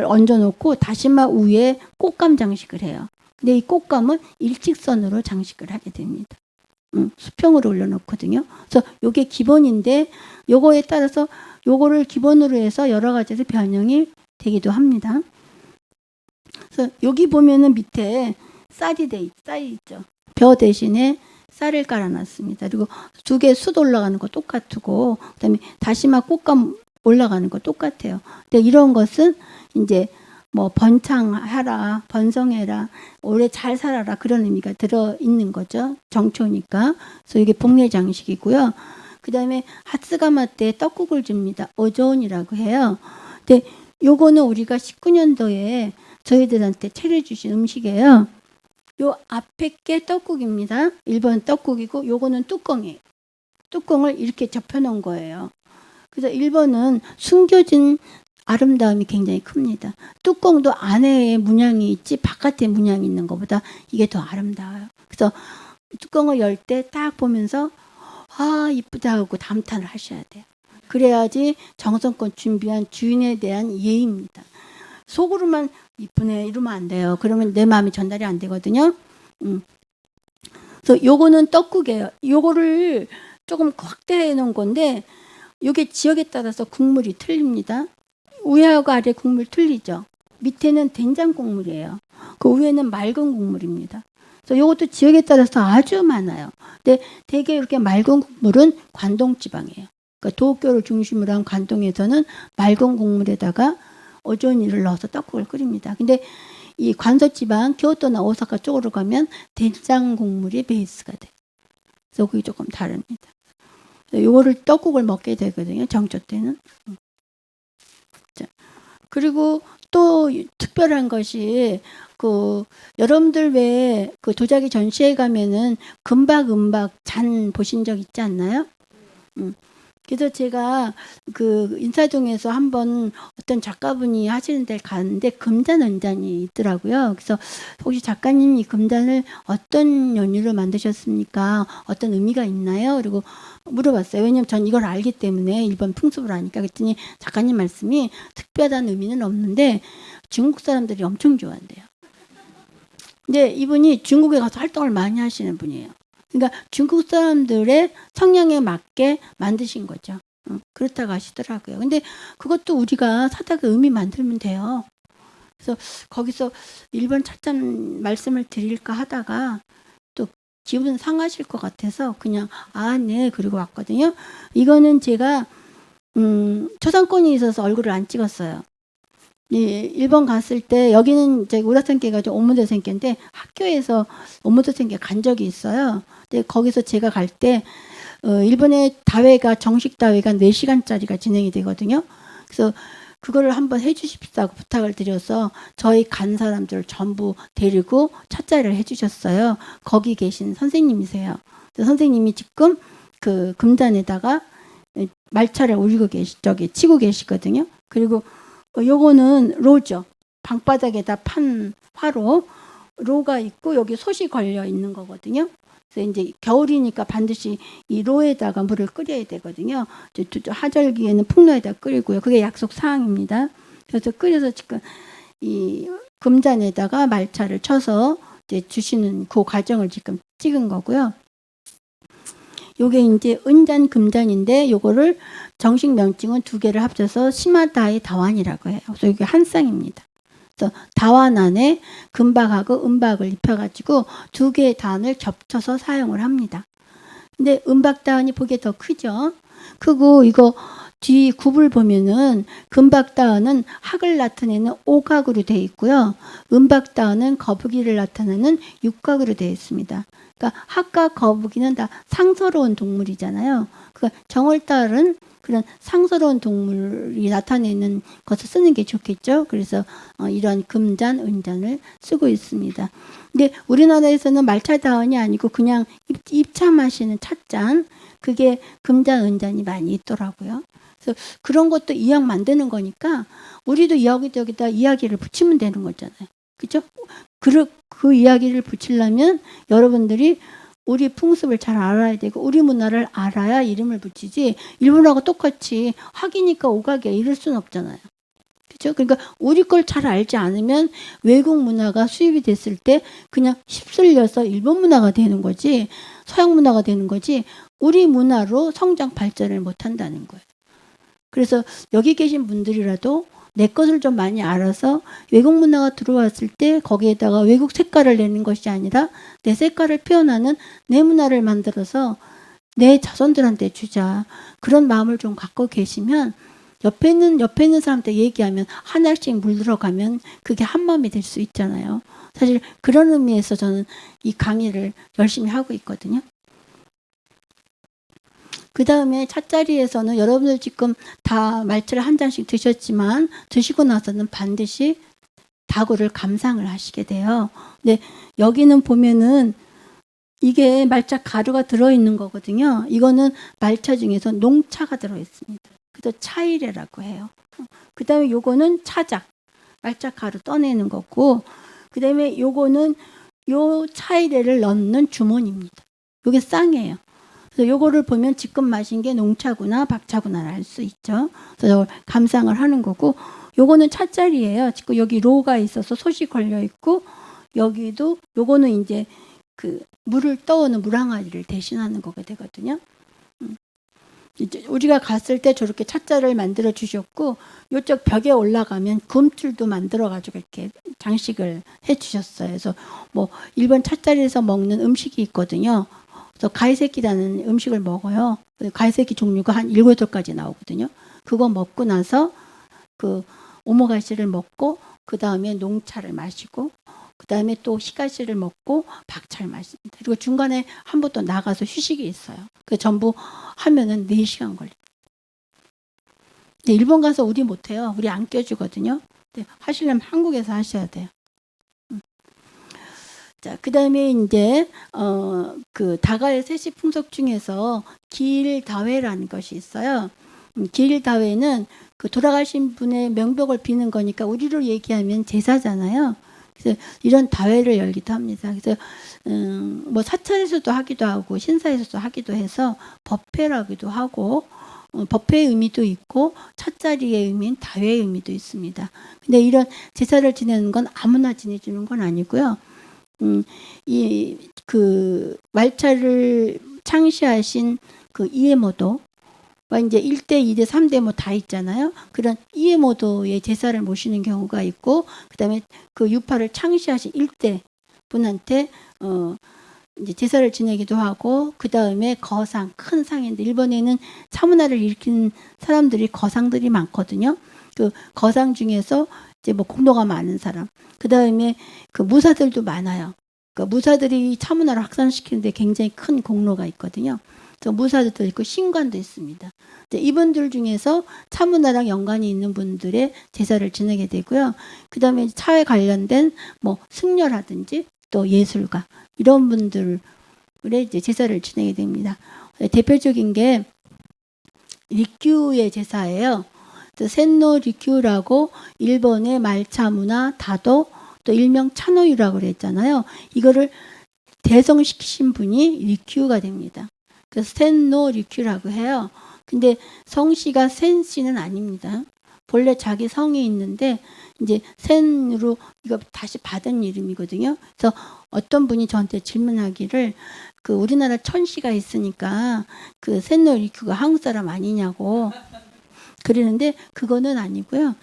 얹어놓고 다시마 위에 꽃감 장식을 해요. 근데 이 꽃감은 일직선으로 장식을 하게 됩니다. 수평으로 올려놓거든요. 그래서 요게 기본인데 요거에 따라서 요거를 기본으로 해서 여러 가지로 변형이 되기도 합니다. 그래서 여기 보면은 밑에 쌀이 있죠. 벼 대신에 쌀을 깔아놨습니다. 그리고 두 개 숯 올라가는 거 똑같고, 그다음에 다시마 꽃감 올라가는 거 똑같아요. 근데 이런 것은 이제 뭐 번창하라, 번성해라, 오래 잘 살아라 그런 의미가 들어 있는 거죠. 정초니까. 그래서 이게 복례 장식이고요. 그다음에 하스가마 때 떡국을 줍니다. 어조온이라고 해요. 근데 요거는 우리가 19년도에 저희들한테 차려주신 음식이에요. 요 앞에 게 떡국입니다. 1번 떡국이고 요거는 뚜껑이에요. 뚜껑을 이렇게 접혀놓은 거예요. 그래서 1번은 숨겨진 아름다움이 굉장히 큽니다. 뚜껑도 안에 문양이 있지 바깥에 문양이 있는 것보다 이게 더 아름다워요. 그래서 뚜껑을 열 때 딱 보면서 아 이쁘다 하고 감탄을 하셔야 돼요. 그래야지 정성껏 준비한 주인에 대한 예의입니다. 속으로만 이쁘네 이러면 안 돼요. 그러면 내 마음이 전달이 안 되거든요. 그래서 요거는 떡국이에요. 요거를 조금 확대해 놓은 건데 요게 지역에 따라서 국물이 틀립니다. 위하고 아래 국물 틀리죠. 밑에는 된장 국물이에요. 그 위에는 맑은 국물입니다. 그래서 요것도 지역에 따라서 아주 많아요. 근데 대개 이렇게 맑은 국물은 관동 지방이에요. 그러니까 도쿄를 중심으로 한 관동에서는 맑은 국물에다가 어조니를 넣어서 떡국을 끓입니다. 근데 이 관서지방 교토나 오사카 쪽으로 가면 된장 국물이 베이스가 돼요. 그래서 그게 조금 다릅니다. 요거를 떡국을 먹게 되거든요. 정초 때는. 자, 그리고 또 특별한 것이 그 여러분들 왜 그 도자기 전시회 가면은 금박 잔 보신 적 있지 않나요? 그래서 제가 그 인사동에서 한번 어떤 작가분이 하시는 데를 갔는데 금잔 은잔이 있더라고요. 그래서 혹시 작가님 이 금잔을 어떤 연유로 만드셨습니까? 어떤 의미가 있나요? 그리고 물어봤어요. 왜냐면 전 이걸 알기 때문에 일본 풍습을 아니까. 그랬더니 작가님 말씀이 특별한 의미는 없는데 중국 사람들이 엄청 좋아한대요. 근데 이분이 중국에 가서 활동을 많이 하시는 분이에요. 그러니까 중국 사람들의 성향에 맞게 만드신 거죠. 그렇다고 하시더라고요. 근데 그것도 우리가 사다가 의미 만들면 돼요. 그래서 거기서 일본 찻잔 말씀을 드릴까 하다가 또 기분 상하실 것 같아서 그냥 네 그리고 왔거든요. 이거는 제가 초상권이 있어서 얼굴을 안 찍었어요. 일본 갔을 때 여기는 저기 우라센케가 좀 오모데센케인데 학교에서 오모데센케 간 적이 있어요. 근데 거기서 제가 갈 때 일본의 다회가 정식 다회가 4시간짜리가 진행이 되거든요. 그래서 그거를 한번 해주십사고 부탁을 드려서 저희 간 사람들 전부 데리고 찻자리를 해주셨어요. 거기 계신 선생님이세요. 선생님이 지금 그 금잔에다가 말차를 올리고 치고 계시거든요. 그리고 요거는 로죠. 방바닥에다 판 화로 로가 있고 여기 솥이 걸려 있는 거거든요. 그래서 이제 겨울이니까 반드시 이 로에다가 물을 끓여야 되거든요. 하절기에는 풍로에다 끓이고요. 그게 약속 사항입니다. 그래서 끓여서 지금 이 금잔에다가 말차를 쳐서 이제 주시는 그 과정을 지금 찍은 거고요. 요게 이제 은잔 금잔인데 요거를 정식 명칭은 2개를 합쳐서 시마다이 다완이라고 해요. 그래서 이게 한 쌍입니다. 그래서 다완 안에 금박하고 은박을 입혀가지고 2개의 단을 겹쳐서 사용을 합니다. 근데 은박 다완이 보기에 더 크죠. 크고 이거 뒤 굽을 보면은 금박 다완은 학을 나타내는 오각으로 되어 있고요. 은박 다완은 거북이를 나타내는 육각으로 되어 있습니다. 그러니까 학과 거북이는 다 상서로운 동물이잖아요. 그러니까 정을 따른 그런 상서로운 동물이 나타내는 것을 쓰는 게 좋겠죠. 그래서 이런 금잔, 은잔을 쓰고 있습니다. 근데 우리나라에서는 말차다원이 아니고 그냥 입차 마시는 찻잔, 그게 금잔, 은잔이 많이 있더라고요. 그래서 그런 것도 이약 만드는 거니까 우리도 여기저기다 이야기를 붙이면 되는 거잖아요. 그죠? 그 이야기를 붙이려면 여러분들이 우리 풍습을 잘 알아야 되고 우리 문화를 알아야 이름을 붙이지 일본하고 똑같이 학이니까 오각이야 이럴 수는 없잖아요. 그렇죠? 그러니까 우리 걸 잘 알지 않으면 외국 문화가 수입이 됐을 때 그냥 휩쓸려서 일본 문화가 되는 거지 서양 문화가 되는 거지 우리 문화로 성장 발전을 못 한다는 거예요. 그래서 여기 계신 분들이라도 내 것을 좀 많이 알아서 외국 문화가 들어왔을 때 거기에다가 외국 색깔을 내는 것이 아니라 내 색깔을 표현하는 내 문화를 만들어서 내 자손들한테 주자. 그런 마음을 좀 갖고 계시면 옆에 있는 사람한테 얘기하면 하나씩 물들어가면 그게 한 마음이 될 수 있잖아요. 사실 그런 의미에서 저는 이 강의를 열심히 하고 있거든요. 그 다음에 찻자리에서는 여러분들 지금 다 말차를 한 잔씩 드셨지만 드시고 나서는 반드시 다구를 감상을 하시게 돼요. 근데 여기는 보면은 이게 말차 가루가 들어있는 거거든요. 이거는 말차 중에서 농차가 들어있습니다. 그래서 차이레라고 해요. 그 다음에 요거는 차작, 말차 가루 떠내는 거고, 그 다음에 요거는 요 차이레를 넣는 주머니입니다. 요게 쌍이에요. 그래서 요거를 보면 지금 마신 게 농차구나 박차구나를 알 수 있죠. 그래서 이걸 감상을 하는 거고, 요거는 찻자리예요. 지금 여기 로가 있어서 솥이 걸려 있고, 여기도 요거는 이제 그 물을 떠오는 물항아리를 대신하는 거가 되거든요. 이제 우리가 갔을 때 저렇게 찻자를 만들어 주셨고, 요쪽 벽에 올라가면 금줄도 만들어 가지고 이렇게 장식을 해 주셨어요. 그래서 뭐 일본 찻자리에서 먹는 음식이 있거든요. 그래서 가이세키라는 음식을 먹어요. 가이세키 종류가 한 7, 8가지 나오거든요. 그거 먹고 나서 그 오모가시를 먹고 그 다음에 농차를 마시고 그 다음에 또 히가시를 먹고 박차를 마십니다. 그리고 중간에 한 번 또 나가서 휴식이 있어요. 그 전부 하면은 4시간 걸려요. 근데 일본 가서 우리 못해요. 우리 안 껴주거든요. 근데 하시려면 한국에서 하셔야 돼요. 자, 그 다음에 이제 그 다가의 세시 풍속 중에서 길다회라는 것이 있어요. 길다회는 그 돌아가신 분의 명복을 비는 거니까 우리로 얘기하면 제사잖아요. 그래서 이런 다회를 열기도 합니다. 그래서 뭐 사찰에서도 하기도 하고 신사에서도 하기도 해서 법회라기도 하고 법회의 의미도 있고 찻자리의 의미인 다회의 의미도 있습니다. 근데 이런 제사를 지내는 건 아무나 지내주는 건 아니고요. 이 그 말차를 창시하신 그 이에모도 이제 1대, 2대, 3대 뭐 다 있잖아요. 그런 이에모도의 제사를 모시는 경우가 있고, 그다음에 그 유파를 창시하신 1대 분한테 이제 제사를 지내기도 하고, 그다음에 거상, 큰 상인데 일본에는 차문화를 일으킨 사람들이 거상들이 많거든요. 그 거상 중에서 이제 뭐 공로가 많은 사람, 그다음에 그 무사들도 많아요. 그 무사들이 차문화를 확산시키는데 굉장히 큰 공로가 있거든요. 그래서 무사들도 있고 신관도 있습니다. 이분들 중에서 차문화랑 연관이 있는 분들의 제사를 지내게 되고요. 그 다음에 차에 관련된 뭐 승려라든지 또 예술가 이런 분들의 이제 제사를 지내게 됩니다. 대표적인 게 리큐의 제사예요. 센노 리큐라고 일본의 말차 문화 다도 또 일명 차노유라고 그랬잖아요. 이거를 대성시키신 분이 리큐가 됩니다. 그래서 센노 리큐라고 해요. 근데 성씨가 센씨는 아닙니다. 본래 자기 성이 있는데 이제 센으로 이거 다시 받은 이름이거든요. 그래서 어떤 분이 저한테 질문하기를 그 우리나라 천씨가 있으니까 그 센노 리큐가 한국 사람 아니냐고 그러는데 그거는 아니고요.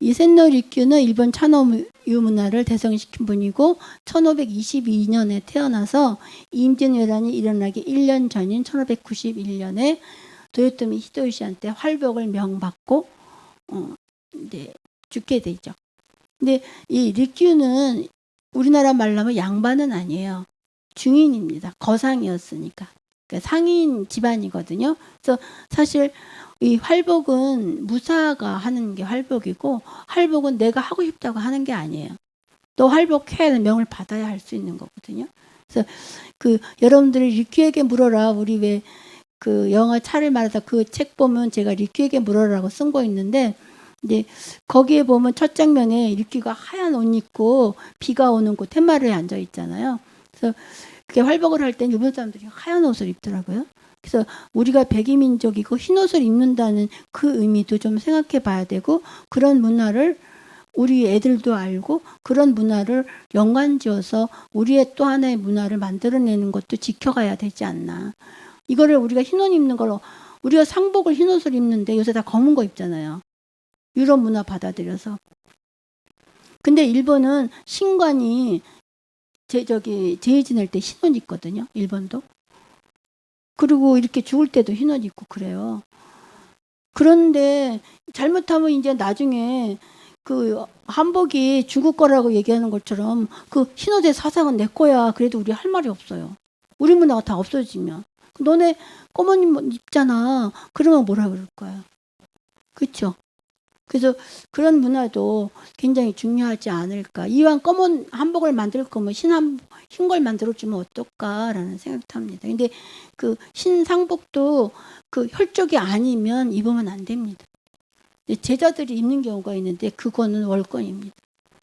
이 센노 리큐는 일본 차노유 문화를 대성시킨 분이고 1522년에 태어나서 임진왜란이 일어나기 1년 전인 1591년에 도요토미 히데요시한테 활복을 명받고 이제 죽게 되죠. 근데 이 리큐는 우리나라 말로 하면 양반은 아니에요. 중인입니다. 거상이었으니까. 그러니까 상인 집안이거든요. 그래서 사실 이 활복은 무사가 하는 게 활복이고 활복은 내가 하고 싶다고 하는 게 아니에요. 너 활복해야 하는 명을 받아야 할 수 있는 거거든요. 그래서 그 여러분들이 리큐에게 물어라. 우리 왜 그 영화 차를 말하다 그 책 보면 제가 리큐에게 물어라라고 쓴 거 있는데 이제 거기에 보면 첫 장면에 리큐가 하얀 옷 입고 비가 오는 곳 툇마루에 앉아 있잖아요. 그래서 그게 활복을 할 땐 일본 사람들이 하얀 옷을 입더라고요. 그래서 우리가 백이민족이고 흰 옷을 입는다는 그 의미도 좀 생각해 봐야 되고 그런 문화를 우리 애들도 알고 그런 문화를 연관지어서 우리의 또 하나의 문화를 만들어내는 것도 지켜가야 되지 않나. 이거를 우리가 흰 옷 입는 걸로 우리가 상복을 흰 옷을 입는데 요새 다 검은 거 입잖아요. 유럽 문화 받아들여서. 근데 일본은 신관이 제의 지낼 때 흰 옷 입거든요. 일본도. 그리고 이렇게 죽을 때도 흰 옷 입고 그래요. 그런데 잘못하면 이제 나중에 그 한복이 중국 거라고 얘기하는 것처럼 그 흰 옷의 사상은 내 거야. 그래도 우리 할 말이 없어요. 우리 문화가 다 없어지면. 너네 검은 옷 입잖아. 그러면 뭐라 그럴 거야. 그렇죠? 그래서 그런 문화도 굉장히 중요하지 않을까. 이왕 검은 한복을 만들 거면 흰 걸 만들어주면 어떨까라는 생각도 합니다. 근데 그 흰 상복도 그 혈족이 아니면 입으면 안 됩니다. 제자들이 입는 경우가 있는데 그거는 월권입니다.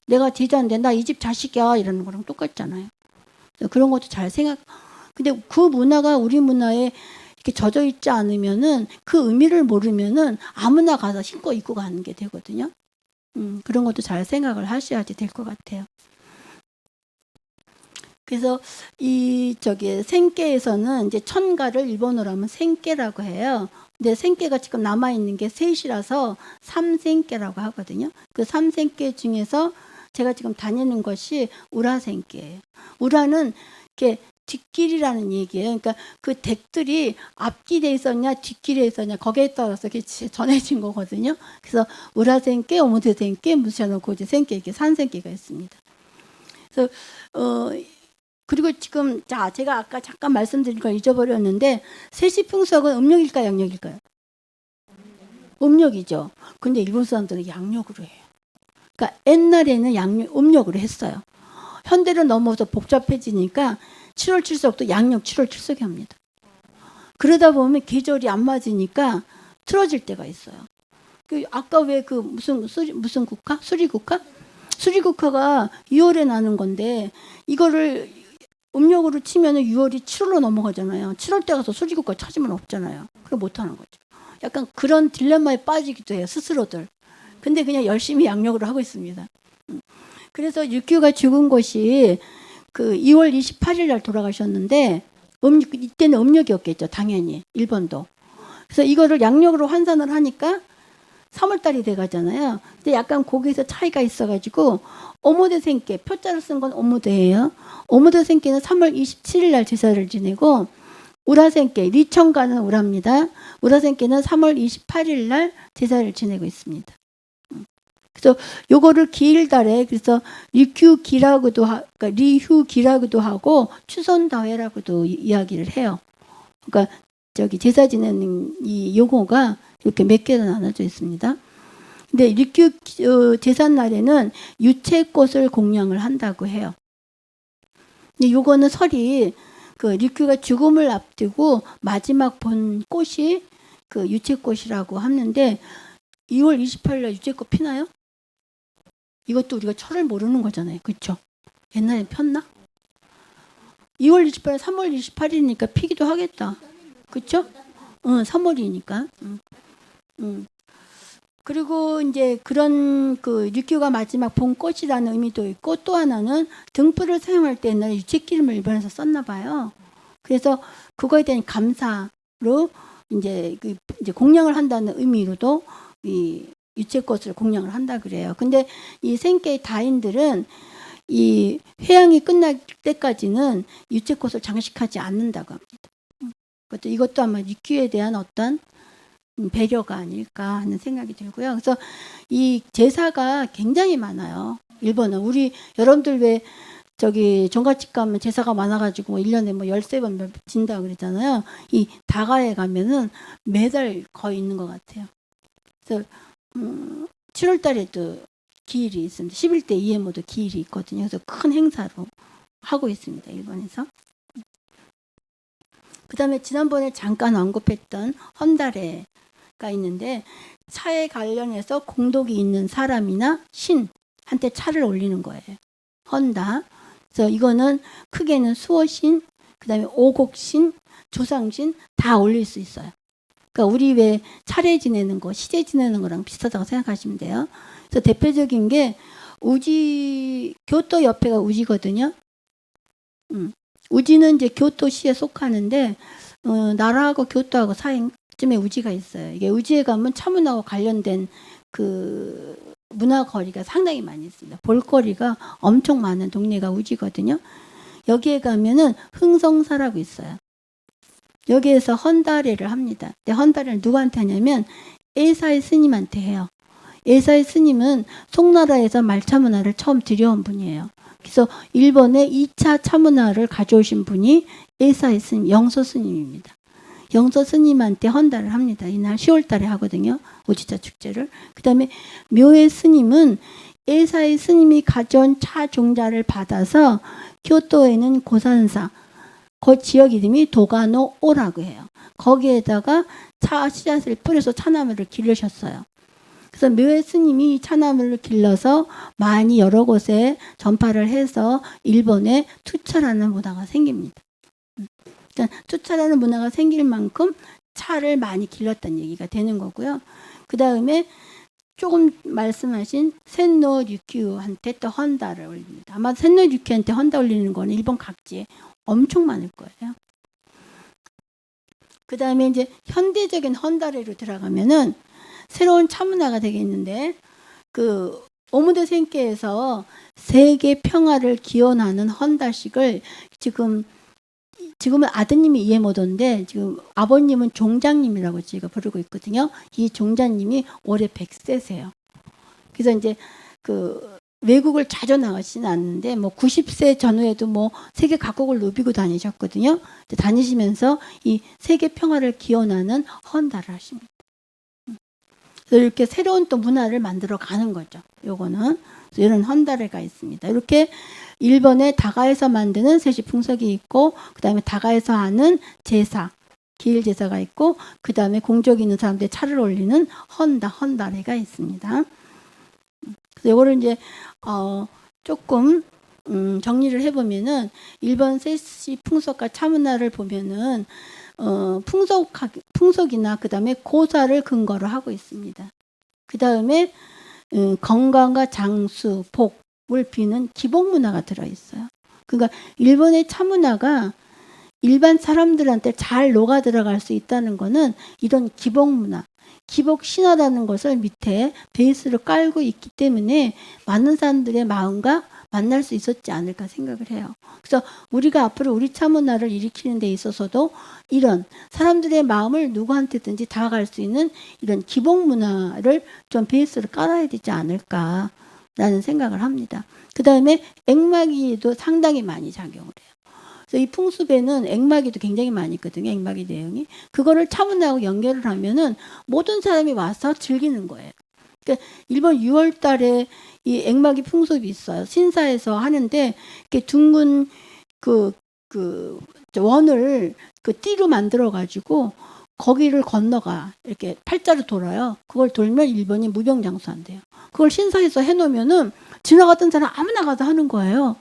내가 제자인데 나 이 집 자식이야 이러는 거랑 똑같잖아요. 그런 것도 잘 근데 그 문화가 우리 문화에 이렇게 젖어 있지 않으면은 그 의미를 모르면은 아무나 가서 신고 입고 가는 게 되거든요. 그런 것도 잘 생각을 하셔야지 될 것 같아요. 그래서 생께에서는 이제 천가를 일본어로 하면 생께라고 해요. 근데 생께가 지금 남아 있는 게 셋이라서 삼생께라고 하거든요. 그 삼생께 중에서 제가 지금 다니는 것이 우라생께예요. 우라는 이렇게 뒷길이라는 얘기예요. 그러니까 그 댁들이 앞길에 있었냐 뒷길에 있었냐 거기에 따라서 이렇게 전해진 거거든요. 그래서 우라생께, 오모데생께, 무샤노 고지생께 이렇게 산생께가 있습니다. 그래서 그리고 지금 제가 아까 잠깐 말씀드린 걸 잊어버렸는데 세시풍속은 음력일까요, 양력일까요? 음력이죠. 근데 일본 사람들은 양력으로 해요. 그러니까 옛날에는 음력으로 했어요. 현대로 넘어서 복잡해지니까 7월 7석도 양력 7월 7석에 합니다. 그러다 보면 계절이 안 맞으니까 틀어질 때가 있어요. 아까 왜 무슨 국화? 수리국화? 수리국화가 2월에 나는 건데 이거를 음력으로 치면은 6월이 7월로 넘어가잖아요. 7월 때 가서 수리국화 찾으면 없잖아요. 그걸 못 하는 거죠. 약간 그런 딜레마에 빠지기도 해요. 스스로들. 근데 그냥 열심히 양력으로 하고 있습니다. 그래서 유큐가 죽은 것이 그 2월 28일 날 돌아가셨는데 이때는 음력이었겠죠. 당연히 일본도. 그래서 이거를 양력으로 환산을 하니까 3월 달이 돼 가잖아요. 근데 약간 거기서 차이가 있어가지고 오모데생께 표자를 쓴 건 오모데예요. 오모데생께는 3월 27일 날 제사를 지내고 우라생께 리청가는 우라입니다. 우라생께는 3월 28일 날 제사를 지내고 있습니다. 그래서 요거를 기일달에 그래서 리휴기라고도 하고 추손다회라고도 이야기를 해요. 그러니까 제사 지내는 이 용어가 이렇게 몇 개로 나눠져 있습니다. 근데 리휴 제삿 날에는 유채꽃을 공양을 한다고 해요. 근데 요거는 설이 그 리휴가 죽음을 앞두고 마지막 본 꽃이 그 유채꽃이라고 하는데 2월 28일 날 유채꽃 피나요? 이것도 우리가 철을 모르는 거잖아요. 그렇죠? 옛날엔 폈나? 2월 28일, 3월 28일이니까 피기도 하겠다. 그렇죠? 3월이니까. 그리고 이제 그런 그 리큐가 마지막 본 꽃이라는 의미도 있고 또 하나는 등불을 사용할 때 옛날에 유채기름을 일본에서 썼나 봐요. 그래서 그거에 대한 감사로 이제 공양을 한다는 의미로도 이 유채꽃을 공양을 한다 그래요. 근데 이 생케이 다인들은 이 회양이 끝날 때까지는 유채꽃을 장식하지 않는다고 합니다. 이것도 아마 리큐에 대한 어떤 배려가 아닐까 하는 생각이 들고요. 그래서 이 제사가 굉장히 많아요. 일본은 여러분들 왜 종갓집 가면 제사가 많아가지고 1년에 뭐 13번 진다 그러잖아요. 이 다가에 가면은 매달 거의 있는 것 같아요. 그래서 7월 달에도 기일이 있습니다. 11대 이에모도 기일이 있거든요. 그래서 큰 행사로 하고 있습니다. 일본에서. 그 다음에 지난번에 잠깐 언급했던 헌다레가 있는데 차에 관련해서 공덕이 있는 사람이나 신한테 차를 올리는 거예요. 헌다. 그래서 이거는 크게는 수호신, 그 다음에 오곡신, 조상신 다 올릴 수 있어요. 그러니까 우리 왜 차례 지내는 거, 시제 지내는 거랑 비슷하다고 생각하시면 돼요. 그래서 대표적인 게 우지, 교토 옆에가 우지거든요. 우지는 이제 교토시에 속하는데 나라하고 교토하고 사이쯤에 우지가 있어요. 이게 우지에 가면 차문하고 관련된 그 문화거리가 상당히 많이 있습니다. 볼거리가 엄청 많은 동네가 우지거든요. 여기에 가면은 흥성사라고 있어요. 여기에서 헌다례를 합니다. 근데 헌다례를 누구한테 하냐면 에사의 스님한테 해요. 에사의 스님은 송나라에서 말차 문화를 처음 들여온 분이에요. 그래서 일본의 2차 차문화를 가져오신 분이 에사의 스님, 영서 스님입니다. 영서 스님한테 헌다를 합니다. 이날 10월 달에 하거든요. 우지차 축제를. 그 다음에 묘의 스님은 에사의 스님이 가져온 차 종자를 받아서 교토에는 고산사, 그 지역 이름이 도가노오라고 해요. 거기에다가 차 씨앗을 뿌려서 차나무를 기르셨어요. 그래서 묘의 스님이 차나무를 길러서 많이 여러 곳에 전파를 해서 일본에 투차라는 문화가 생깁니다. 투차라는 문화가 생길 만큼 차를 많이 길렀다는 얘기가 되는 거고요. 그 다음에 조금 말씀하신 센노 류큐한테 또 헌다를 올립니다. 아마 센노 류큐한테 헌다 올리는 거는 일본 각지에 엄청 많을 거예요. 그 다음에 이제 현대적인 헌다레로 들어가면은 새로운 차문화가 되겠는데, 그 오무데 생께에서 세계 평화를 기원하는 헌다식을 지금은 아드님이 이에모도인데 지금 아버님은 종장님이라고 제가 부르고 있거든요. 이 종장님이 올해 100세세요. 그래서 이제 그 외국을 자주 나가시는 않는데 뭐 90세 전후에도 뭐 세계 각국을 누비고 다니셨거든요. 다니시면서 이 세계 평화를 기원하는 헌다를 하십니다. 그래서 이렇게 새로운 또 문화를 만들어 가는 거죠. 요거는 이런 헌다레가 있습니다. 이렇게 일본의 다가에서 만드는 세시 풍속이 있고, 그 다음에 다가에서 하는 제사, 기일 제사가 있고, 그 다음에 공적이 있는 사람들이 차를 올리는 헌다레가 있습니다. 그래서 이거를 이제 조금 정리를 해보면은 일본 세시 풍속과 차문화를 보면은 풍속이나 그 다음에 고사를 근거로 하고 있습니다. 그 다음에 건강과 장수, 복을 비는 기복 문화가 들어있어요. 그러니까 일본의 차문화가 일반 사람들한테 잘 녹아 들어갈 수 있다는 거는 이런 기복 문화, 기복 신화라는 것을 밑에 베이스로 깔고 있기 때문에 많은 사람들의 마음과 만날 수 있었지 않을까 생각을 해요. 그래서 우리가 앞으로 우리 차문화를 일으키는 데 있어서도 이런 사람들의 마음을 누구한테든지 다가갈 수 있는 이런 기복 문화를 좀 베이스로 깔아야 되지 않을까라는 생각을 합니다. 그 다음에 액마기도 상당히 많이 작용을 해요. 그래서 이 풍습에는 액마기도 굉장히 많이 있거든요. 액마기 내용이. 그거를 차문화하고 연결을 하면은 모든 사람이 와서 즐기는 거예요. 그러니까 일본 6월 달에 이 액마기 풍습이 있어요. 신사에서 하는데 이렇게 둥근 그 원을 그 띠로 만들어 가지고 거기를 건너가 이렇게 팔자로 돌아요. 그걸 돌면 일본이 무병장수한대요. 그걸 신사에서 해놓으면은 지나갔던 사람 아무나 가서 하는 거예요.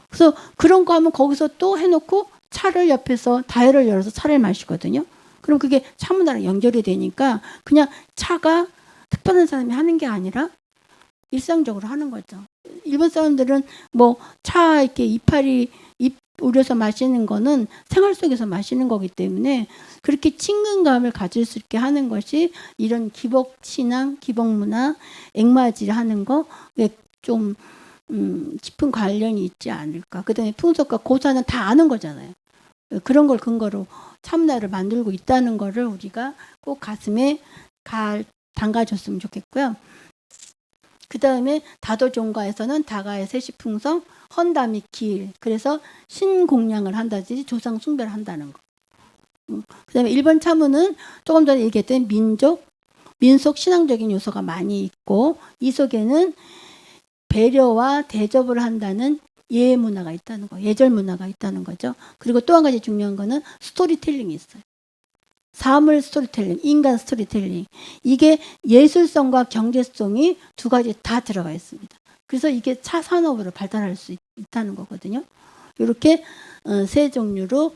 그래서 그런 거 하면 거기서 또 해놓고 차를 옆에서 다이어를 열어서 차를 마시거든요. 그럼 그게 차문화랑 연결이 되니까 그냥 차가 특별한 사람이 하는 게 아니라 일상적으로 하는 거죠. 일본 사람들은 뭐 차 이렇게 이파리 잎 우려서 마시는 거는 생활 속에서 마시는 거기 때문에 그렇게 친근감을 가질 수 있게 하는 것이 이런 기복 신앙, 기복 문화, 액마지를 하는 거에 좀 깊은 관련이 있지 않을까. 그다음에 풍속과 고사는 다 아는 거잖아요. 그런 걸 근거로 참나를 만들고 있다는 거를 우리가 꼭 가슴에 담가줬으면 좋겠고요. 그 다음에 다도종가에서는 다가의 세시풍성, 헌다 및 기일, 그래서 신공양을 한다든지 조상 숭배를 한다는 거. 그 다음에 일본 차문은 조금 전에 얘기했던 민속 신앙적인 요소가 많이 있고, 이 속에는 배려와 대접을 한다는 예 문화가 있다는 거, 예절 문화가 있다는 거죠. 그리고 또 한 가지 중요한 거는 스토리텔링이 있어요. 사물 스토리텔링, 인간 스토리텔링. 이게 예술성과 경제성이 두 가지 다 들어가 있습니다. 그래서 이게 차 산업으로 발달할 수 있다는 거거든요. 이렇게 세 종류로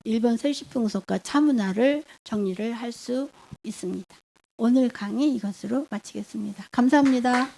일본 세시풍속과 차문화를 정리를 할 수 있습니다. 오늘 강의 이것으로 마치겠습니다. 감사합니다.